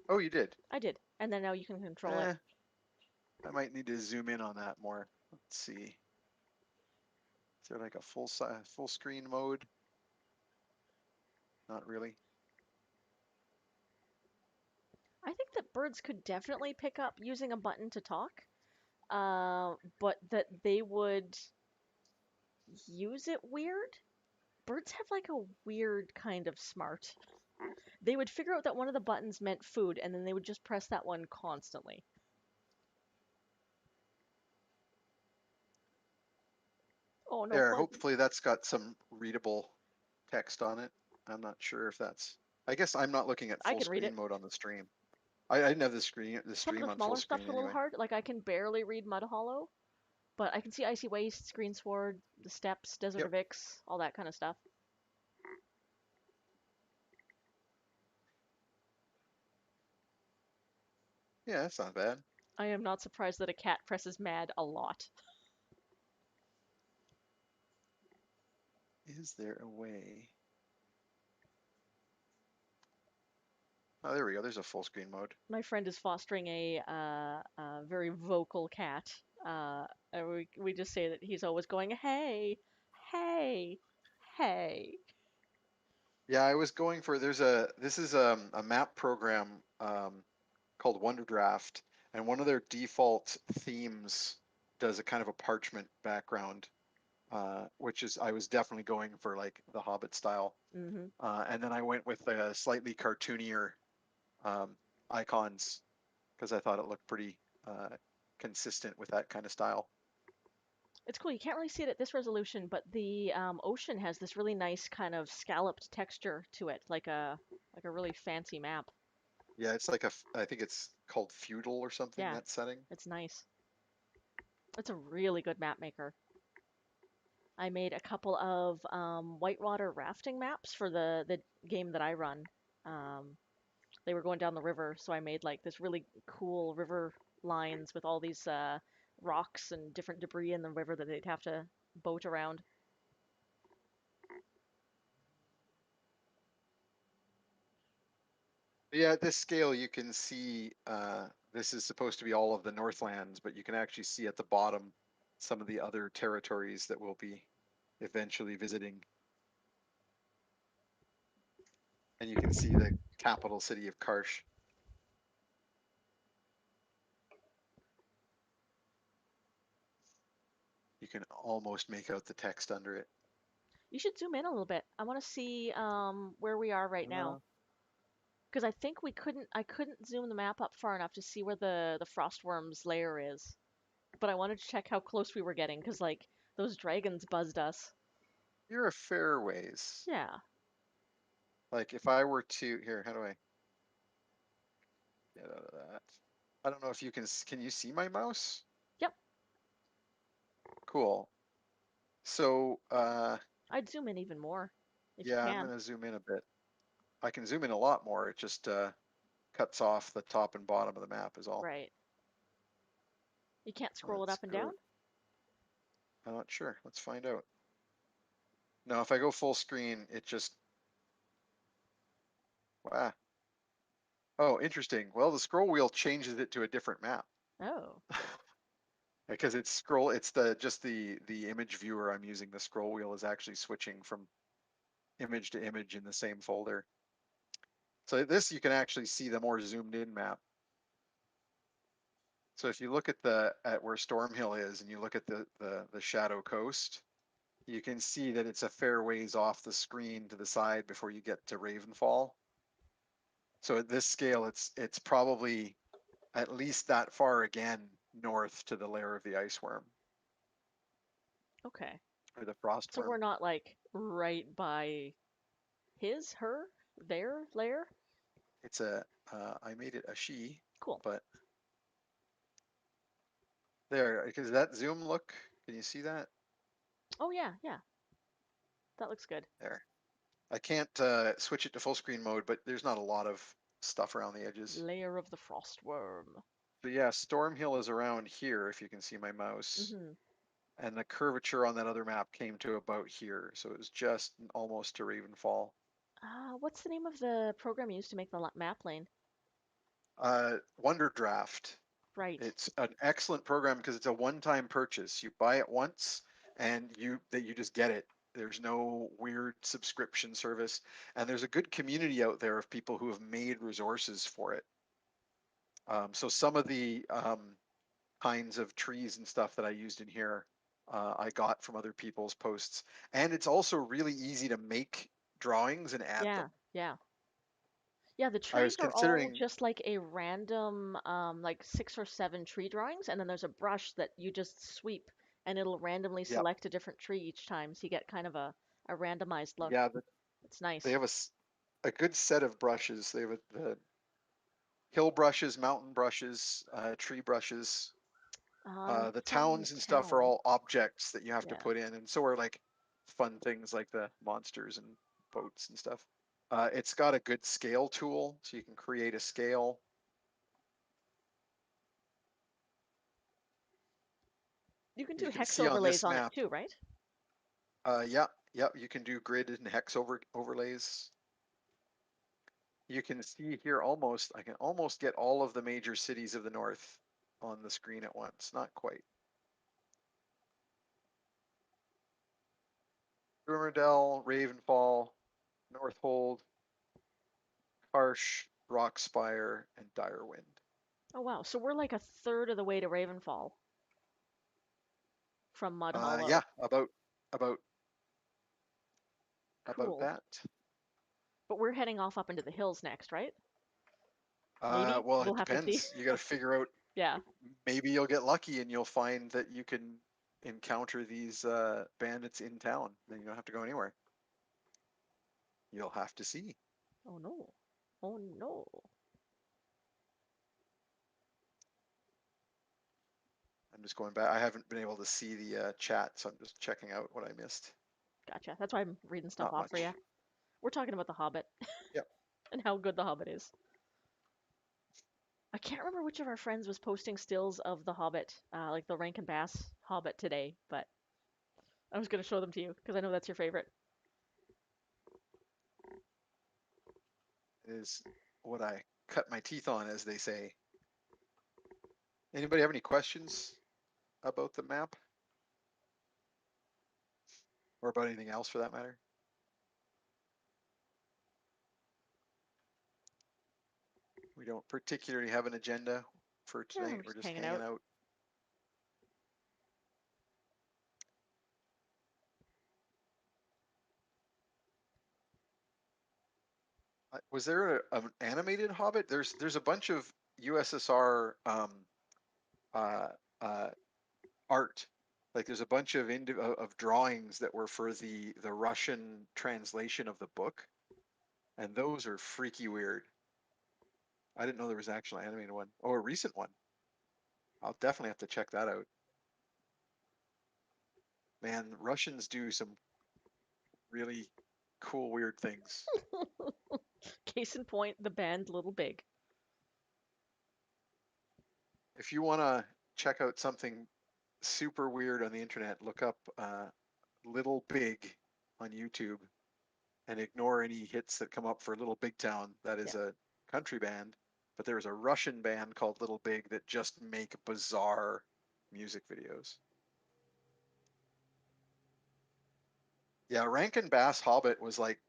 Oh, you did. I did, and then now you can control it. Eh, I might need to zoom in on that more. Let's see. Is there like a full screen mode? Not really. I think that birds could definitely pick up using a button to talk, but that they would use it weird. Birds have like a weird kind of smart. They would figure out that one of the buttons meant food, and then they would just press that one constantly. Oh no, There, bug. hopefully that's got some readable text on it. I'm not sure if that's. I guess I'm not looking at I full can read screen it. mode on the stream. I didn't have the Some of stream the on full smaller stuff's screen a little anyway. hard. Like I can barely read Mud Hollow, but I can see Icy Waste, Green Sword, the Steppes, Desert Yep. of Ix, all that kind of stuff. Yeah, that's not bad. I am not surprised that a cat presses mad a lot. Is there a way? Oh, there we go. There's a full screen mode. My friend is fostering a very vocal cat. And we just say that he's always going, hey, hey, hey. Yeah, I was going for this is a map program called WonderDraft, and one of their default themes does a kind of a parchment background, which is I was definitely going for like the Hobbit style, Mm-hmm. and then I went with a slightly cartoonier um, icons because I thought it looked pretty consistent with that kind of style. It's cool. You can't really see it at this resolution, but the ocean has this really nice kind of scalloped texture to it, like a really fancy map. Yeah, it's like I think it's called feudal or something, Yeah, that setting. it's nice. It's a really good map maker. I made a couple of whitewater rafting maps for the game that I run. Um, they were going down the river, so I made like this really cool river lines with all these rocks and different debris in the river that they'd have to boat around. Yeah, at this scale, you can see this is supposed to be all of the Northlands, but you can actually see at the bottom some of the other territories that we'll be eventually visiting. And you can see the capital city of Karsh. You can almost make out the text under it. You should zoom in a little bit. I want to see where we are right now. Uh, Because I think I couldn't zoom the map up far enough to see where the frostworm's lair is. But I wanted to check how close we were getting, because like those dragons buzzed us. you're a fair ways. Yeah. Like if I were to, here, how do I get out of that? I don't know if you can you see my mouse? Yep. Cool. So, I'd zoom in even more if you yeah, I'm can. gonna zoom in a bit. I can zoom in a lot more. It just cuts off the top and bottom of the map is all. Right. You can't scroll it Let's up and down? go. I'm not sure. Let's find out. No, if I go full screen, it just, wow. Oh, interesting. Well, the scroll wheel changes it to a different map Oh. because it's just the image viewer I'm using. The scroll wheel is actually switching from image to image in the same folder. So this, you can actually see the more zoomed in map. So if you look at where Stormhill is and you look at the Shadow Coast, you can see that it's a fair ways off the screen to the side before you get to Ravenfall. So at this scale, it's probably at least that far again north to the lair of the ice worm Okay. or the frost So we're worm. not like right by her, their lair? It's I made it a she, Cool. but there, because that zoom look, can you see that? Oh yeah, yeah. That looks good. There. I can't switch it to full screen mode, but there's not a lot of stuff around the edges. Lair of the frostworm. So yeah, Stormhill is around here, if you can see my mouse. Mm-hmm. And the curvature on that other map came to about here. So it was just almost to Ravenfall. What's the name of the program you used to make the map lane? Wonder Draft. Right. It's an excellent program because it's a one-time purchase. You buy it once and you just get it. There's no weird subscription service, and there's a good community out there of people who have made resources for it. So some of the kinds of trees and stuff that I used in here, I got from other people's posts, and it's also really easy to make drawings and add them. Yeah, yeah. Yeah, the I was trees are all considering, just like a random, like 6 or 7 tree drawings, and then there's a brush that you just sweep, and it'll randomly yeah, select a different tree each time, so you get kind of a randomized look. yeah, It's they nice. have a good set of brushes. They have the hill brushes, mountain brushes, tree brushes. The Tell me towns and stuff are town. all objects that you have to Yeah. put in, and so are like fun things like the monsters and boats and stuff. It's got a good scale tool, so you can create a scale. You can You do can hex see on overlays this on it map, too, right? yeah, you can do grid and hex overlays. You can see here almost, I can almost get all of the major cities of the north on the screen at once. Not quite. Brummerdell, Ravenfall, Northhold, Harsh, Rockspire, and Direwind. Oh wow, so we're like a third of the way to Ravenfall from Mud Yeah, Hollow. about Cool. that. But we're heading off up into the hills next, right? Maybe. Well, We'll it have to see. depends. You got to figure out. Yeah. Maybe you'll get lucky and you'll find that you can encounter these bandits in town. Then you don't have to go anywhere. You'll have to see. Oh no. Oh no. I'm just going back. I haven't been able to see the chat, so I'm just checking out what I missed. Gotcha. That's why I'm reading stuff Not off for you. much. We're talking about The Hobbit Yep. and how good The Hobbit is. I can't remember which of our friends was posting stills of The Hobbit, like the Rankin Bass Hobbit today, but I was going to show them to you because I know that's your favorite. Is what I cut my teeth on, as they say. Anybody have any questions about the map? or about anything else for that matter. We don't particularly have an agenda for Yeah, tonight. we're We're just just hanging hanging out. out. Was there an animated Hobbit? There's a bunch of USSR uh, uh, art. Like there's a bunch of drawings that were for the Russian translation of the book, and those are freaky weird. I didn't know there was an actual animated one. Oh, a recent one. I'll definitely have to check that out. Man, Russians do some really cool weird things. Case in point, the band Little Big. If you want to check out something super weird on the internet, look up Little Big on YouTube and ignore any hits that come up for Little Big Town. That Yeah. is a country band, but there's a Russian band called Little Big that just make bizarre music videos. Yeah, Rankin Bass Hobbit was like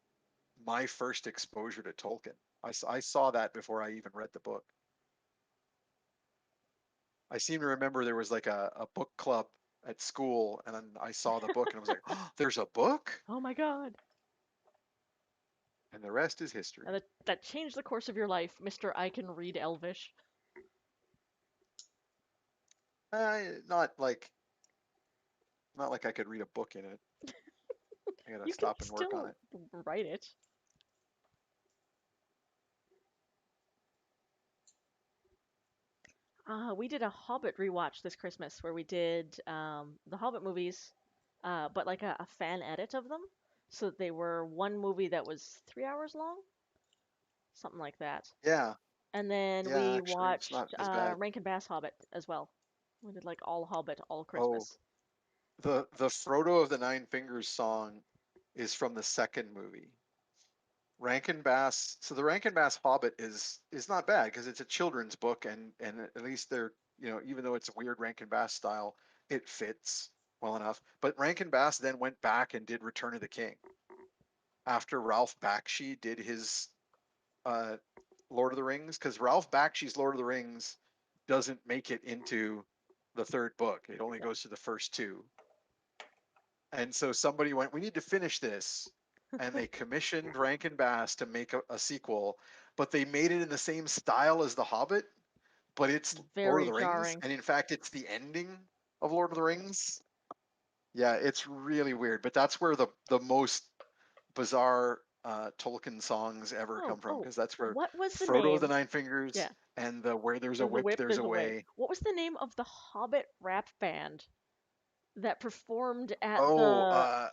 my first exposure to Tolkien. I saw that before I even read the book. I seem to remember there was like a book club at school, and then I saw the book and I was like, oh, there's a book? Oh my god. And the rest is And history. that changed the course of your life, Mr. I Can Read Elvish. Not like I could read a book in it. I gotta You can stop and work on still it. write it. We did a Hobbit rewatch this Christmas where we did the Hobbit movies, but like a fan edit of them. So they were one movie that was 3 hours long, something like that. Yeah, And then yeah, we actually, it's not watched as bad. Rankin Bass Hobbit as well. We did like all Hobbit, all Oh, Christmas. the Frodo of the Nine Fingers song is from the second movie. Rankin Bass. So the Rankin Bass Hobbit is not bad because it's a children's book, and at least they're, even though it's a weird Rankin Bass style, it fits well enough. But Rankin Bass then went back and did Return of the King after Ralph Bakshi did his uh, Lord of the Rings, because Ralph Bakshi's Lord of the Rings doesn't make it into the third book. It only Yeah. goes to the first two. And so somebody went, we need to finish this. And they commissioned Rankin Bass to make a sequel, but they made it in the same style as The Hobbit, but it's Lord of Very the Rings. jarring. And in fact, it's the ending of Lord of the Rings. Yeah, it's really weird, but that's where the most bizarre Tolkien songs ever Oh, come from, oh, because that's where what was the Frodo of the name? Nine Fingers Yeah, and the Where There's a there's a Whip, whip, There's there's a a way. Way. What was the name of the Hobbit rap band that performed Oh, uh,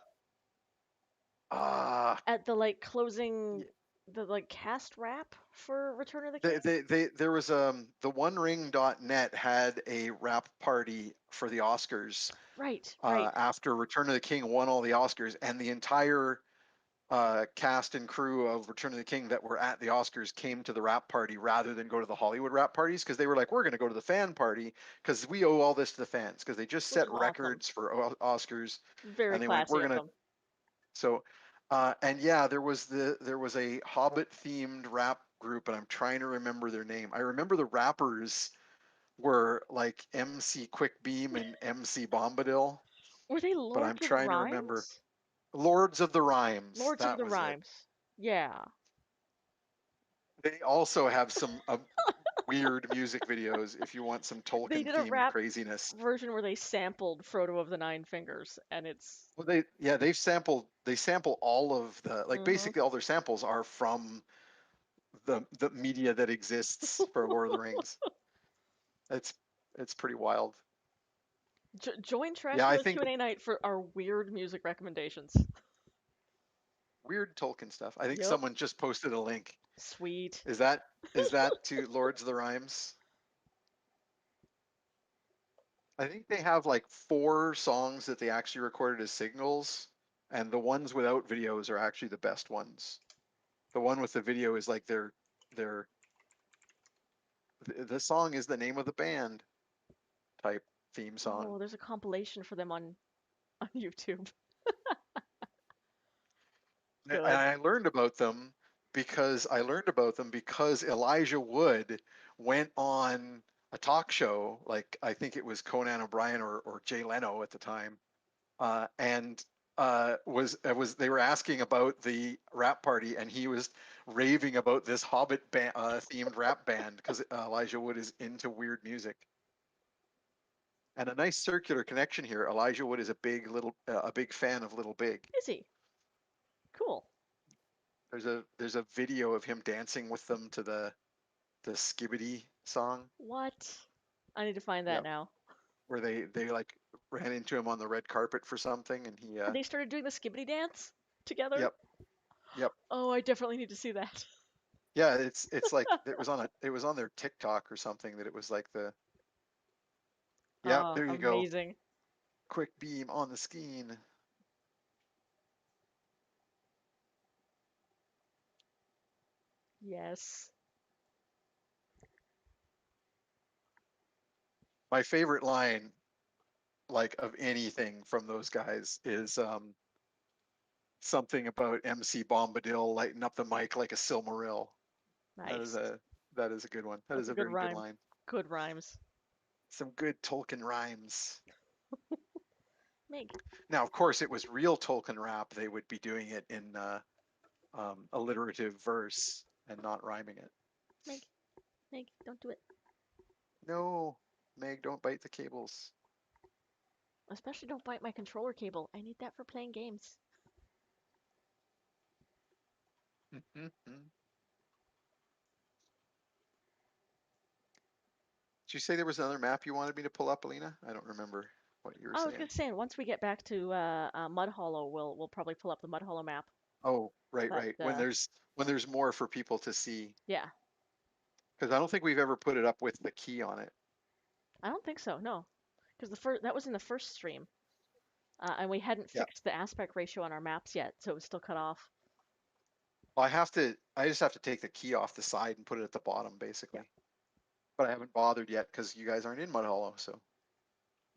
at the like closing the like cast rap for Return of the King? there was the OneRing.net had a rap party for the Oscars Right, right. after Return of the King won all the Oscars, and the entire cast and crew of Return of the King that were at the Oscars came to the rap party rather than go to the Hollywood rap parties, because they were like, we're going to go to the fan party because we owe all this to the fans, because they just Which set is awesome. records for Oscars, Very and they went, we're classy of going to. them. So, and yeah, there was a Hobbit themed rap group, and I'm trying to remember their name. I remember the rappers were like MC Quick Beam and MC Bombadil, Were they but I'm Lords of trying to remember. Rhymes? Lords of the Rhymes, Lords of that the was it. Rhymes. Yeah. They also have some weird music videos if you want some They Tolkien did a themed rap craziness. version where they sampled Frodo of the Nine Fingers, and it's. Well, they sample all of the, like, Mm-hmm. basically all their samples are from the media that exists for Lord of the Rings. It's it's pretty wild. Join Yeah, I Trashula think Q&A night for our weird music recommendations. weird Tolkien stuff. I think Yep. someone just posted a link. Sweet. Is that to Lords of the Rhymes? I think they have like 4 songs that they actually recorded as singles, and the ones without videos are actually the best ones. The one with the video is like their the song is the name of the band type theme song. Oh, there's a compilation for them on YouTube. good. I learned about them because Elijah Wood went on a talk show, like I think it was Conan O'Brien or Jay Leno at the time, and was they were asking about the rap party, and he was raving about this Hobbit themed rap band because Elijah Wood is into weird music. And a nice circular connection here. Elijah Wood is a big fan of Little Big. Is he? Cool. There's a video of him dancing with them to the Skibbity song. What? I need to find that Yep. now. Where they like ran into him on the red carpet for something, and he And they started doing the skibbity dance together. yep yep Oh, I definitely need to see that. yeah, it's like it was on their TikTok or something, that it was like the yeah, Oh, there you go, amazing. quick beam on the screen. Yes. My favorite line, like, of anything from those guys is something about MC Bombadil lighting up the mic like a Silmaril. That is Nice. a good one. That That's is a a good very good rhyme. line. Good rhymes. Some good Tolkien rhymes. Meg. Now, of course, it was real Tolkien rap. They would be doing it in alliterative verse and not rhyming it. Meg. Meg, don't do it. No, Meg, don't bite the cables. Especially don't bite my controller cable. I need that for playing games. Did you say there was another map you wanted me to pull up, Alina? I don't remember what you were I was saying. gonna say, once we get back to Mud Hollow, we'll probably pull up the Mud Hollow map. Oh, right, But right. When there's more for people to see, yeah, because I don't think we've ever put it up with the key on it. I don't think so. No, because that was in the first stream, and we hadn't Yeah. fixed the aspect ratio on our maps yet, so it was still cut off. Well, I just have to take the key off the side and put it at the bottom, basically. Yeah. But I haven't bothered yet because you guys aren't in Mud Hollow, so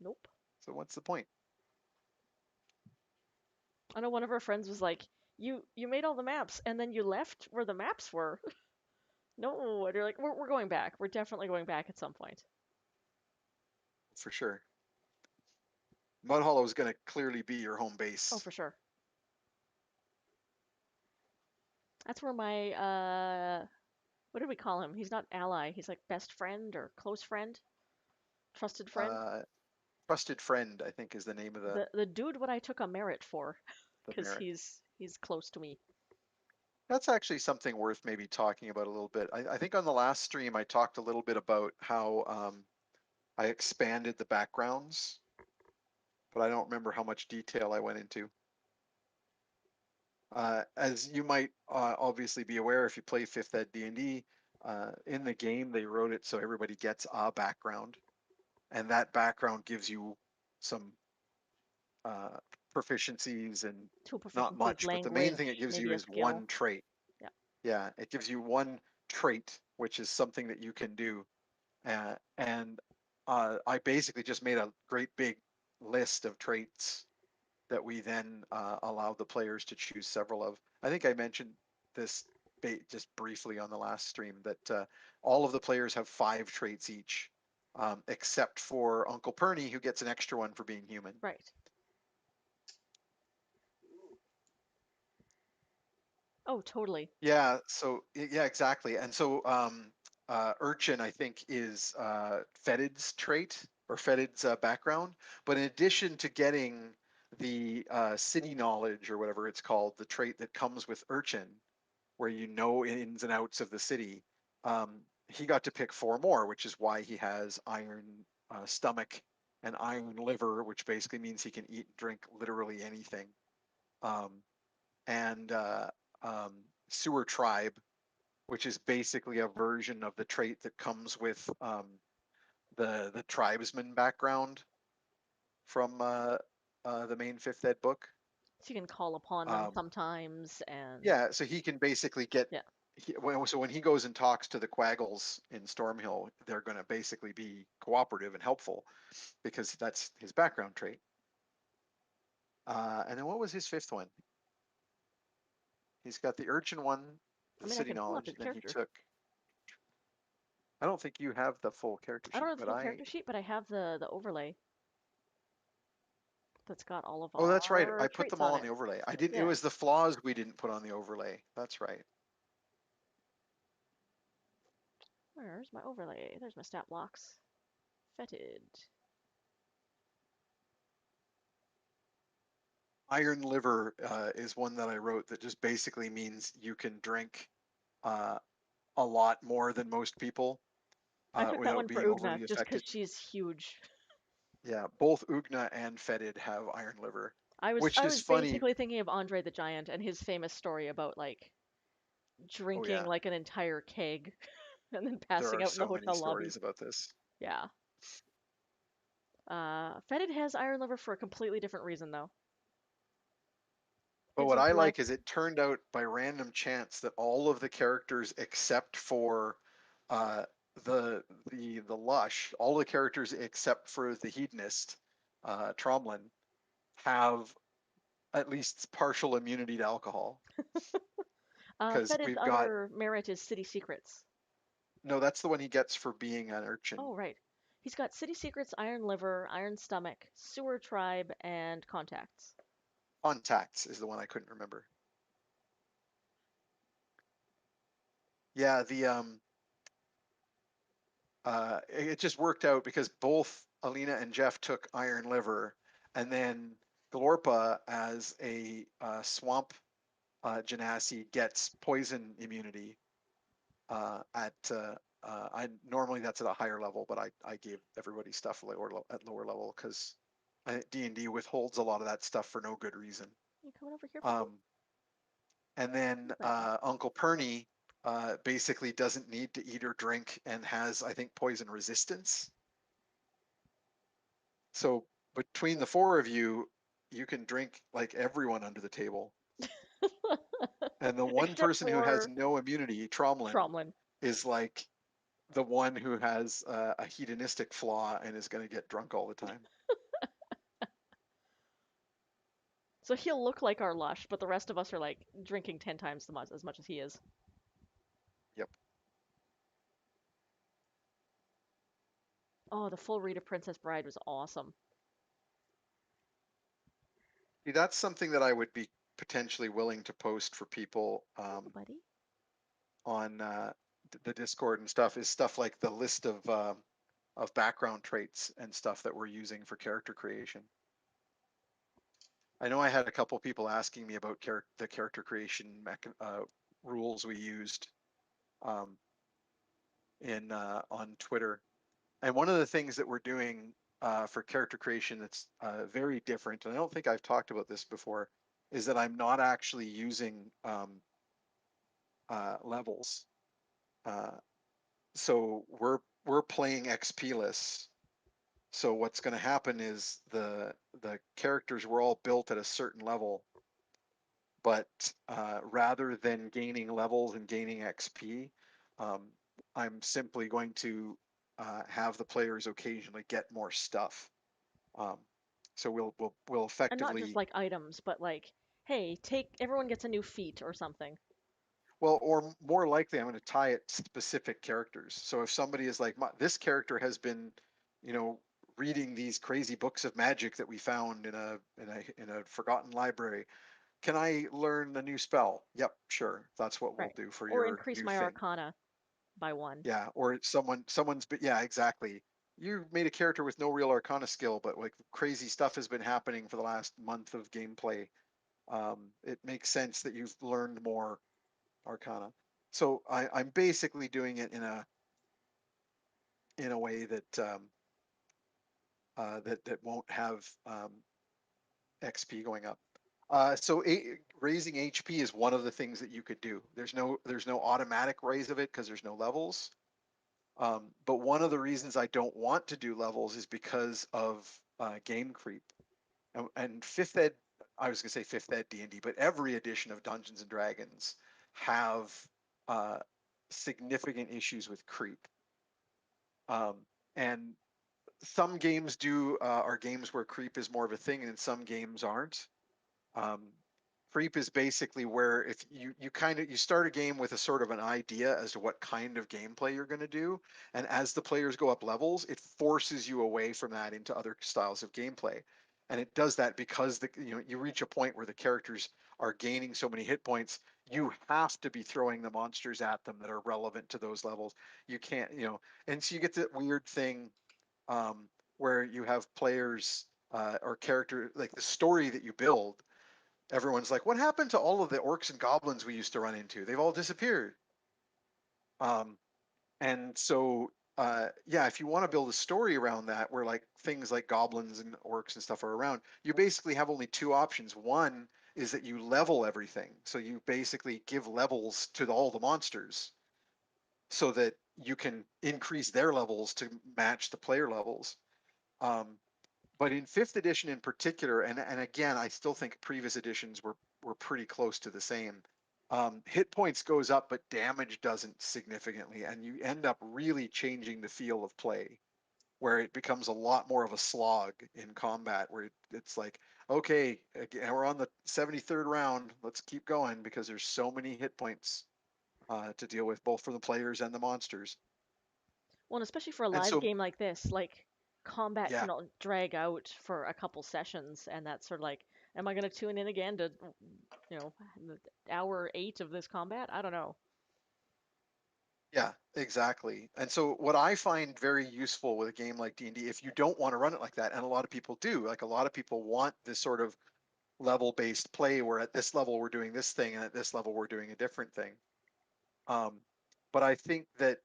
Nope. what's the point? I know one of our friends was like, "You made all the maps, and then you left where the maps were." No, and you're like, "We're going back. We're definitely going back at some point." For sure. Mud Hollow is going to clearly be your home Oh, base. for sure. That's where my what do we call him? He's not ally. He's like best friend or close friend, trusted friend. Trusted Friend, I think, is the name of The dude what I took a merit for, the because merit. he's close to me. That's actually something worth maybe talking about a little bit. I think on the last stream I talked a little bit about how I expanded the backgrounds, but I don't remember how much detail I went into. As you might obviously be aware, if you play 5th Ed D&D, in the game they wrote it so everybody gets a background, and that background gives you some proficiencies and Two not proficiencies, much, but the main thing it language, gives maybe you a is skill. one trait. Yeah. Yeah, it gives you one trait, which is something that you can do. And I basically just made a great big list of traits that we then allow the players to choose several of. I think I mentioned this just briefly on the last stream, that all of the players have 5 traits each, except for Uncle Perny, who gets an extra one for being human. Right. Oh, totally. Yeah, so yeah, exactly. And so Urchin, I think, is Fetid's trait or Fetid's background. But in addition to getting the city knowledge or whatever it's called, the trait that comes with Urchin, where you know ins and outs of the city, he got to pick 4 more, which is why he has iron stomach and iron liver, which basically means he can eat and drink literally anything. And Sewer Tribe, which is basically a version of the trait that comes with the tribesman background from the main 5th Ed book. So you can call upon them sometimes, and Yeah, so he can basically get. yeah. So when he goes and talks to the Quaggles in Stormhill, they're going to basically be cooperative and helpful because that's his background trait. And then what was his 5th one? He's got the urchin one, I the mean, I city can pull up knowledge, his and then he character. took. I don't think you have the full character I don't sheet, have the but full I. character sheet, but I have the overlay that's got all of Oh, that's right. I our put them traits all on on it. the overlay. I didn't. It Yeah. was the flaws we didn't put on the overlay. That's right. Where's my overlay? There's my stat blocks. Fetid. Iron liver is one that I wrote that just basically means you can drink uh, a lot more than most people I took that without one for being Ugna overly just because affected. she's huge. Yeah, both Ugna and Fetid have iron liver, I was which I is was funny. basically thinking of Andre the Giant and his famous story about like Oh drinking yeah, like an entire keg and then there passing are out in the so many hotel lobby. stories about this. Yeah. Fetid has iron liver for a completely different reason though. But Gives what you I black. like is it turned out by random chance that all of the characters except for uh, the lush, all the characters except for the hedonist, Tromlin, have at least partial immunity to alcohol. Because Fetid's we've got other merit is city secrets. no, that's the one he gets for being an urchin. Oh right. He's got city secrets, iron liver, iron stomach, sewer tribe, and contacts. Contacts is the one I couldn't remember. Yeah, it just worked out because both Alina and Jeff took iron liver, and then Glorpa as a swamp genasi gets poison immunity at I normally that's at a higher level, but I gave everybody stuff at lower level because D&D withholds a lot of that stuff for no good reason. You coming over here, puppy? Um, and then Let me. Uncle Perny basically doesn't need to eat or drink and has, I think, poison resistance. So between the four of you, you can drink like everyone under the table. And the one Except person who has for no immunity, Tromlin, Tromlin. is like the one who has a hedonistic flaw and is going to get drunk all the time. So he'll look like our lush, but the rest of us are like drinking 10 times as much as he is. Yep. Oh, the full read of Princess Bride was awesome. See, that's something that I would be potentially willing to post for people Oh, buddy. on the Discord and stuff. Is stuff like the list of background traits and stuff that we're using for character creation. I know I had a couple people asking me about the character creation rules we used um, in on Twitter, and one of the things that we're doing for character creation that's very different, and I don't think I've talked about this before, is that I'm not actually using levels. So we're playing XP-less. So what's going to happen is the characters were all built at a certain level, but rather than gaining levels and gaining XP, um, I'm simply going to have the players occasionally get more stuff. Um, so we'll And not just effectively, like items, but like, hey, take everyone gets a new feat or something. well, or more likely, I'm going to tie it to specific characters. So if somebody is like, this character has been, you know, reading these crazy books of magic that we found in a forgotten library, can I learn a new spell? Yep, sure. That's what we'll Right. do for Or your increase new my thing. arcana by one. Yeah, or yeah, exactly. You made a character with no real arcana skill, but like crazy stuff has been happening for the last month of gameplay. It makes sense that you've learned more arcana. So I'm basically doing it in a way that that won't have XP going up. So raising HP is one of the things that you could do. There's no automatic raise of it because there's no levels. But one of the reasons I don't want to do levels is because of game creep. And fifth ed, I was gonna say fifth ed D&D, but every edition of Dungeons and Dragons have uh, significant issues with creep. And some games are games where creep is more of a thing, and some games aren't. Um, Creep is basically where if you kind of you start a game with a sort of an idea as to what kind of gameplay you're going to do, and as the players go up levels, it forces you away from that into other styles of gameplay. And it does that because you reach a point where the characters are gaining so many hit points, you have to be throwing the monsters at them that are relevant to those levels. You can't, and so you get that weird thing where you have players or character like the story that you build. Everyone's like, what happened to all of the orcs and goblins we used to run into? They've all disappeared. Um, and so, yeah, if you want to build a story around that, where like things like goblins and orcs and stuff are around, you basically have only two options. One is that you level everything. So you basically give levels to all the monsters so that you can increase their levels to match the player levels. Um, but in fifth edition in particular, and again, I still think previous editions were pretty close to the same. Hit points goes up, but damage doesn't significantly, and you end up really changing the feel of play, where it becomes a lot more of a slog in combat, where it's like, okay, again, we're on the 73rd round, let's keep going because there's so many hit points to deal with, both for the players and the monsters. Well, and especially for a And live so, game like this, like combat yeah, can drag out for a couple sessions, and that's sort of like, am I going to tune in again to, you know, hour 8 of this combat? I don't know. yeah, exactly. And so what I find very useful with a game like D&D, if you don't want to run it like that, and a lot of people do, like a lot of people want this sort of level-based play where at this level we're doing this thing and at this level we're doing a different thing. Um, but I think that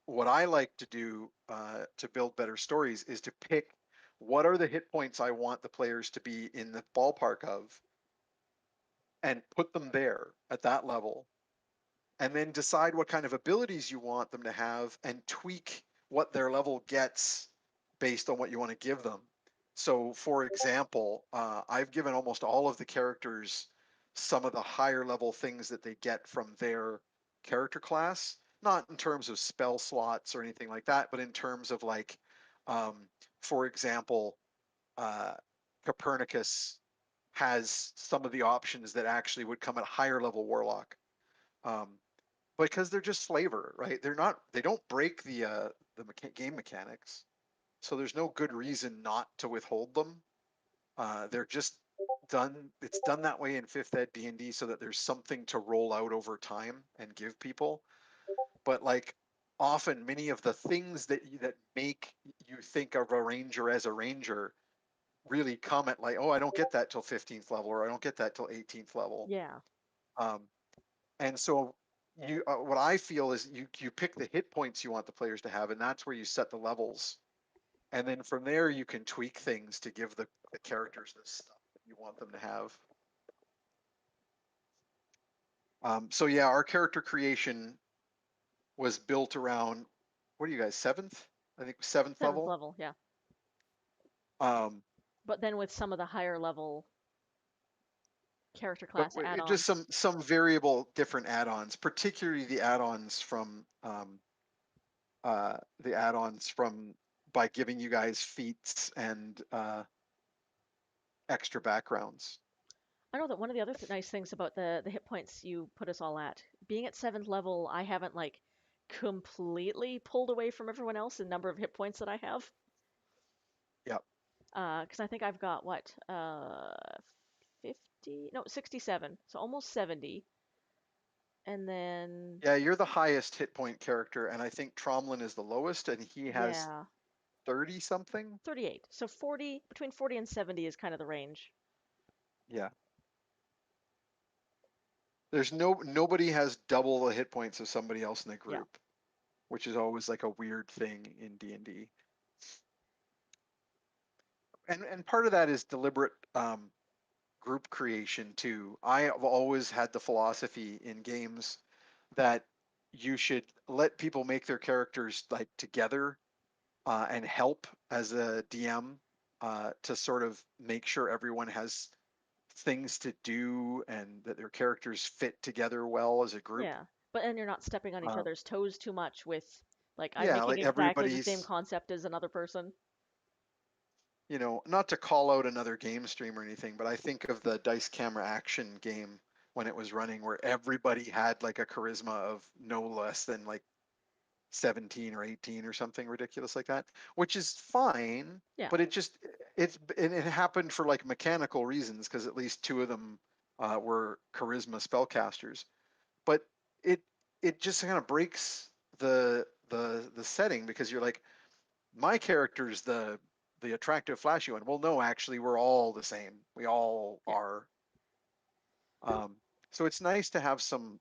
what I like to do to build better stories is to pick what are the hit points I want the players to be in the ballpark of and put them there at that level, and then decide what kind of abilities you want them to have and tweak what their level gets based on what you want to give them. So, for example, I've given almost all of the characters some of the higher level things that they get from their character class, not in terms of spell slots or anything like that, but in terms of like, um, for example, uh, Copernicus has some of the options that actually would come at higher level warlock. Um, because they're just flavor, right? They don't break the game mechanics, so there's no good reason not to withhold them. They're just done. It's done that way in fifth ed D&D so that there's something to roll out over time and give people. But like often, many of the things that make you think of a ranger as a ranger really come at like, oh, I don't get that till 15th level, or I don't get that till 18th level. Yeah. Um, And so what I feel is you pick the hit points you want the players to have, and that's where you set the levels. And then from there you can tweak things to give the characters the stuff that you want them to have. So yeah, our character creation was built around, what are you guys, seventh? I think seventh 7th level. level, yeah. Um, But then with some of the higher level character but class just add-ons. some variable different add-ons, particularly the add-ons from by giving you guys feats and extra backgrounds. I know that one of the other nice things about the hit points you put us all at, being at 7th level, I haven't like completely pulled away from everyone else in number of hit points that I have. Yep. Because I think I've got what, 50? No, 67. So almost 70. And then, Yeah, you're the highest hit point character, and I think Tromlin is the lowest, and he has yeah, 30 something. 38. So 40, between 40 and 70 is kind of the range. Yeah. There's nobody has double the hit points of somebody else in the Yeah. group, which is always like a weird thing in D&D. And part of that is deliberate group creation too. I have always had the philosophy in games that you should let people make their characters like together and help as a DM to sort of make sure everyone has things to do and that their characters fit together well as a group. Yeah. But then you're not stepping on each Uh, other's toes too much with, like, I'm yeah, making like exactly the same everybody's concept as another person. you know, not to call out another game stream or anything, but I think of the Dice Camera Action game when it was running, where everybody had like a charisma of no less than like 17 or 18 or something ridiculous like that, which is fine, Yeah. but it happened for like mechanical reasons because at least two of them were charisma spellcasters. But it it just kind of breaks the setting because you're like, my character's the attractive flashy one. Well, no, actually we're all the same. We all Yeah. are. Um, so it's nice to have some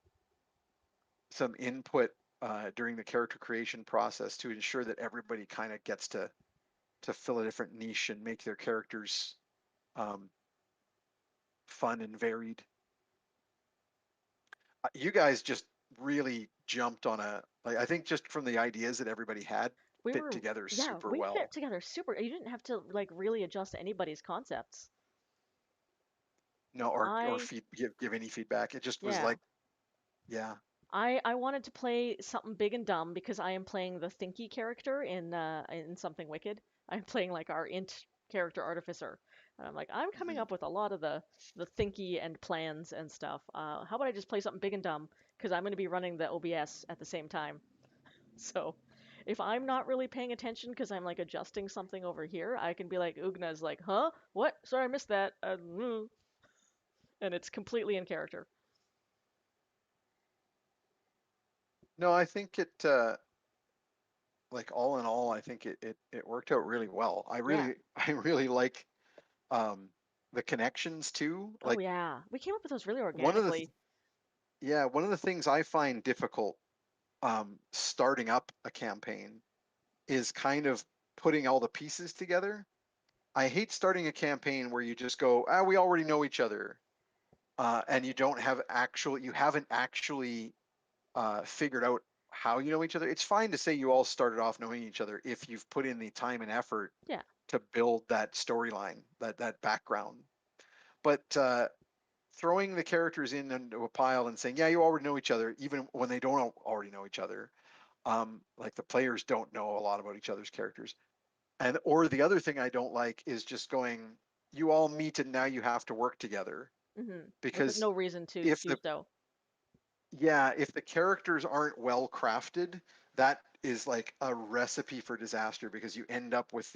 input during the character creation process to ensure that everybody kind of gets to fill a different niche and make their characters um, fun and varied. You guys just really jumped on a like, I think just from the ideas that everybody had, We fit were, together yeah, super we fit well. together super. You didn't have to like really adjust anybody's concepts. No, or I, give any feedback. It just was yeah, like, yeah. I wanted to play something big and dumb because I am playing the Thinky character in Something Wicked. I'm playing like our int character artificer, and I'm like I'm coming Mhm. up with a lot of the thinky and plans and stuff. How about I just play something big and dumb because I'm going to be running the OBS at the same time. So if I'm not really paying attention because I'm like adjusting something over here, I can be like Ugna's like, huh? What? Sorry, I missed that. And it's completely in character. No, I think it like all in all, I think it worked out really well. Yeah. I really like um the connections too. Oh Like yeah. We came up with those really one of the organically. yeah, one of the things I find difficult starting up a campaign is kind of putting all the pieces together. I hate starting a campaign where you just go, ah, we already know each other, and you haven't actually figured out how you know each other. It's fine to say you all started off knowing each other if you've put in the time and effort Yeah. to build that storyline, that background. But throwing the characters in into a pile and saying, yeah, you already know each other, even when they don't already know each other, like the players don't know a lot about each other's characters. And or the other thing I don't like is just going, you all meet and now you have to work together. With Because no reason to if do the so. yeah, if the characters aren't well crafted, that is like a recipe for disaster because you end up with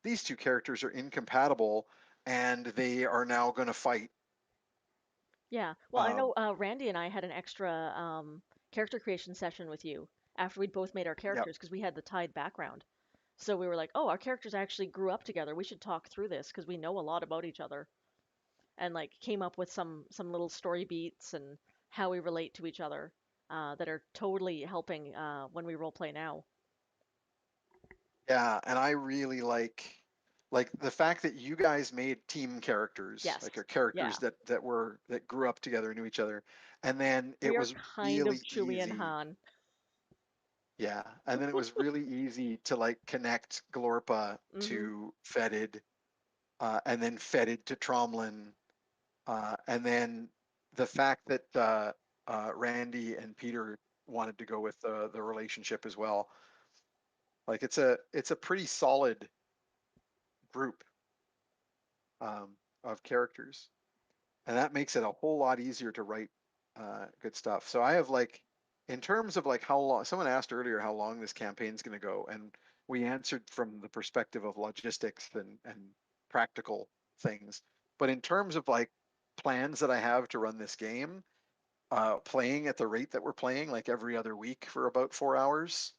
these two characters are incompatible and they are now going to fight. Yeah. Well, I know Um, Randy and I had an extra character creation session with you after we'd both made our yep. characters because we had the tied background. So we were like, oh, our characters actually grew up together. We should talk through this because we know a lot about each other. And like came up with some little story beats and how we relate to each other that are totally helping when we role play now. Yeah, and I really like the fact that you guys made team characters, Yes. like your Yeah. characters that grew up together, knew each other, and then it We are was kind of really Chewie and easy. Han. Yeah, and then it was really easy to like connect Glorpa Hmm. to Fetid, and then Fetid to Tromlin, and then the fact that Randy and Peter wanted to go with the relationship as well. Like it's a pretty solid group um, of characters, and that makes it a whole lot easier to write good stuff. So I have like, in terms of like how long, someone asked earlier how long this campaign is going to go, and we answered from the perspective of logistics and practical things. But in terms of like plans that I have to run this game, playing at the rate that we're playing, like every other week for about 4 hours,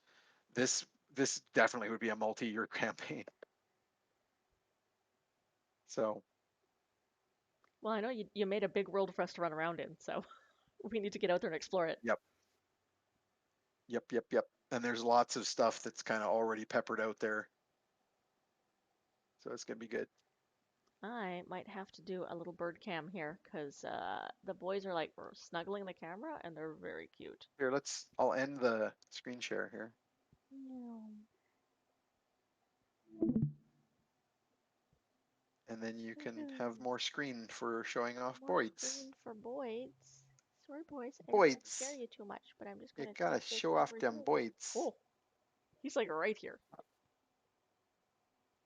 this this definitely would be a multi-year campaign. So Well, I know you made a big world for us to run around in, so we need to get out there and explore it. yep, yep. And there's lots of stuff that's kind of already peppered out there, so it's gonna be good. I might have to do a little bird cam here because the boys are like snuggling the camera and they're very cute. Here, I'll end the screen share here, No. and then you can have Woohoo. more screen for showing off More Boyd's. screen for boys. Sorry, boys. I didn't want to scare Boyd's. you too much, but I'm just You gonna gotta take this show off over them here. Boyd's. Oh, he's like right here.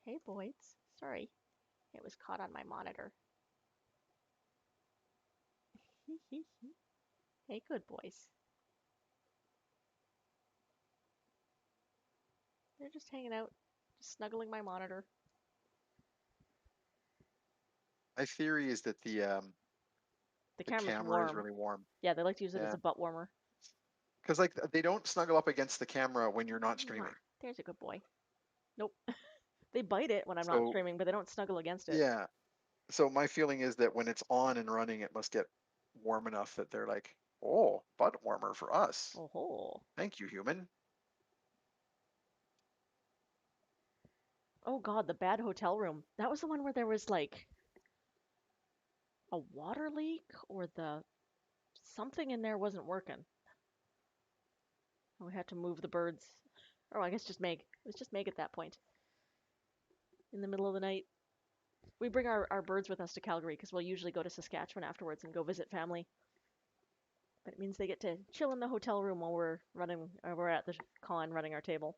Hey, boys. Sorry. It was caught on my monitor. Hey, good boys. They're just hanging out, just snuggling my monitor. My theory is that The the camera's camera is warm. really warm. Yeah, they like to use it as Yeah, a butt warmer. because like they don't snuggle up against the camera when you're not streaming. There's a good boy. Nope. They bite it when I'm not So streaming, but they don't snuggle against it. yeah, so my feeling is that when it's on and running, it must get warm enough that they're like, oh, butt warmer for us. Oh ho. Thank you, human. Oh god, the bad hotel room. That was the one where there was like a water leak or the something in there wasn't working. We had to move the birds. Oh, I guess just Meg. It was just Meg at that point. In the middle of the night. We bring our birds with us to Calgary because we'll usually go to Saskatchewan afterwards and go visit family. But it means they get to chill in the hotel room while we're at the con running our table.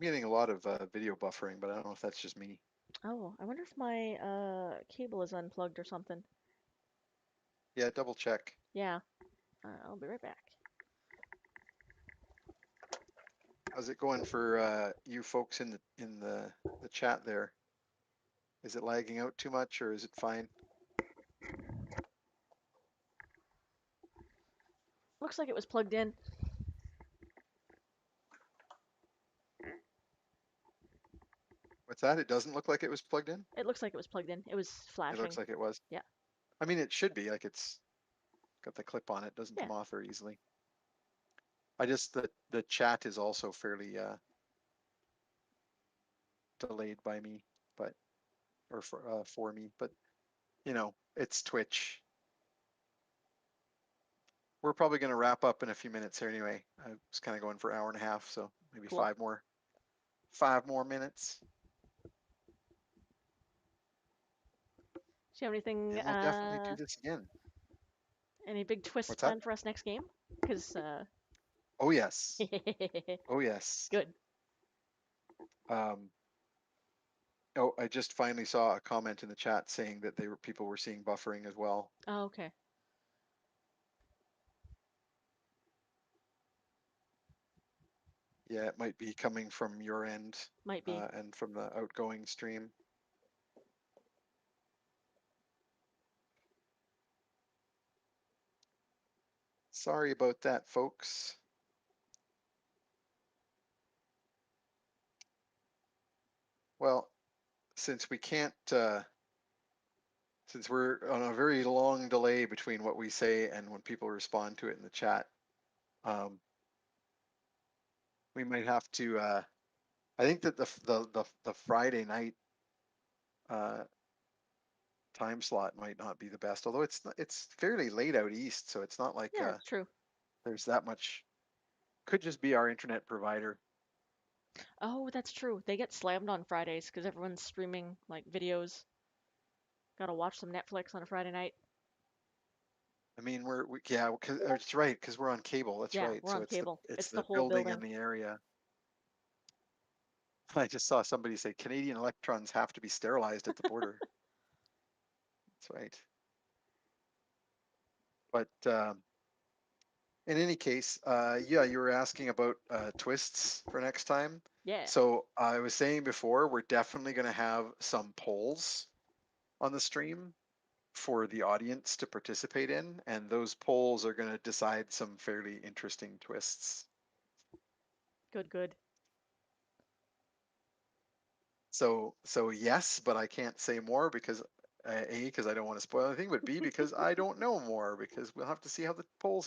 I'm getting a lot of video buffering, but I don't know if that's just me. Oh, I wonder if my cable is unplugged or something. Yeah, double check. Yeah, I'll be right back. How's it going for you folks in the chat there? Is it lagging out too much or is it fine? Looks like it was plugged in. What's that? It doesn't look like it was plugged in? It looks like it was plugged in. It was It flashing. looks like it was. Yeah. I mean, it should be, like it's got the clip on it, doesn't Yeah. come off very easily. I just, the chat is also fairly delayed by me, but, or for me, but you know, it's Twitch. We're probably going to wrap up in a few minutes here anyway. I was kind of going for an hour and a half, so maybe Cool. 5 more minutes. Do you have anything? And we'll definitely do this again. Any big twists What's that? planned for us next game? Because Oh yes. Oh yes. Good. Oh, I just finally saw a comment in the chat saying that people were seeing buffering as well. Oh, okay. Yeah, it might be coming from your end. Might be. And from the outgoing stream. Sorry about that, folks. Well, since we can't, since we're on a very long delay between what we say and when people respond to it in the chat, we might have to. I think that the Friday night time slot might not be the best, although it's fairly late out east, so it's not like Yeah, it's true. there's that much. Could just be our internet provider. Oh, that's true. They get slammed on Fridays because everyone's streaming like videos. Gotta watch some Netflix on a Friday night. I mean, yeah, cause it's right because we're on cable. That's Yeah, right. we're So on cable. it's It's the the whole building building. and the area. I just saw somebody say Canadian electrons have to be sterilized at the border. That's right. But in any case, yeah, you were asking about twists for next time. Yeah. So I was saying before, we're definitely going to have some polls on the stream for the audience to participate in, and those polls are going to decide some fairly interesting twists. Good, good. So yes, but I can't say more because A, because I don't want to spoil anything, but B, because I don't know more, because we'll have to see how the polls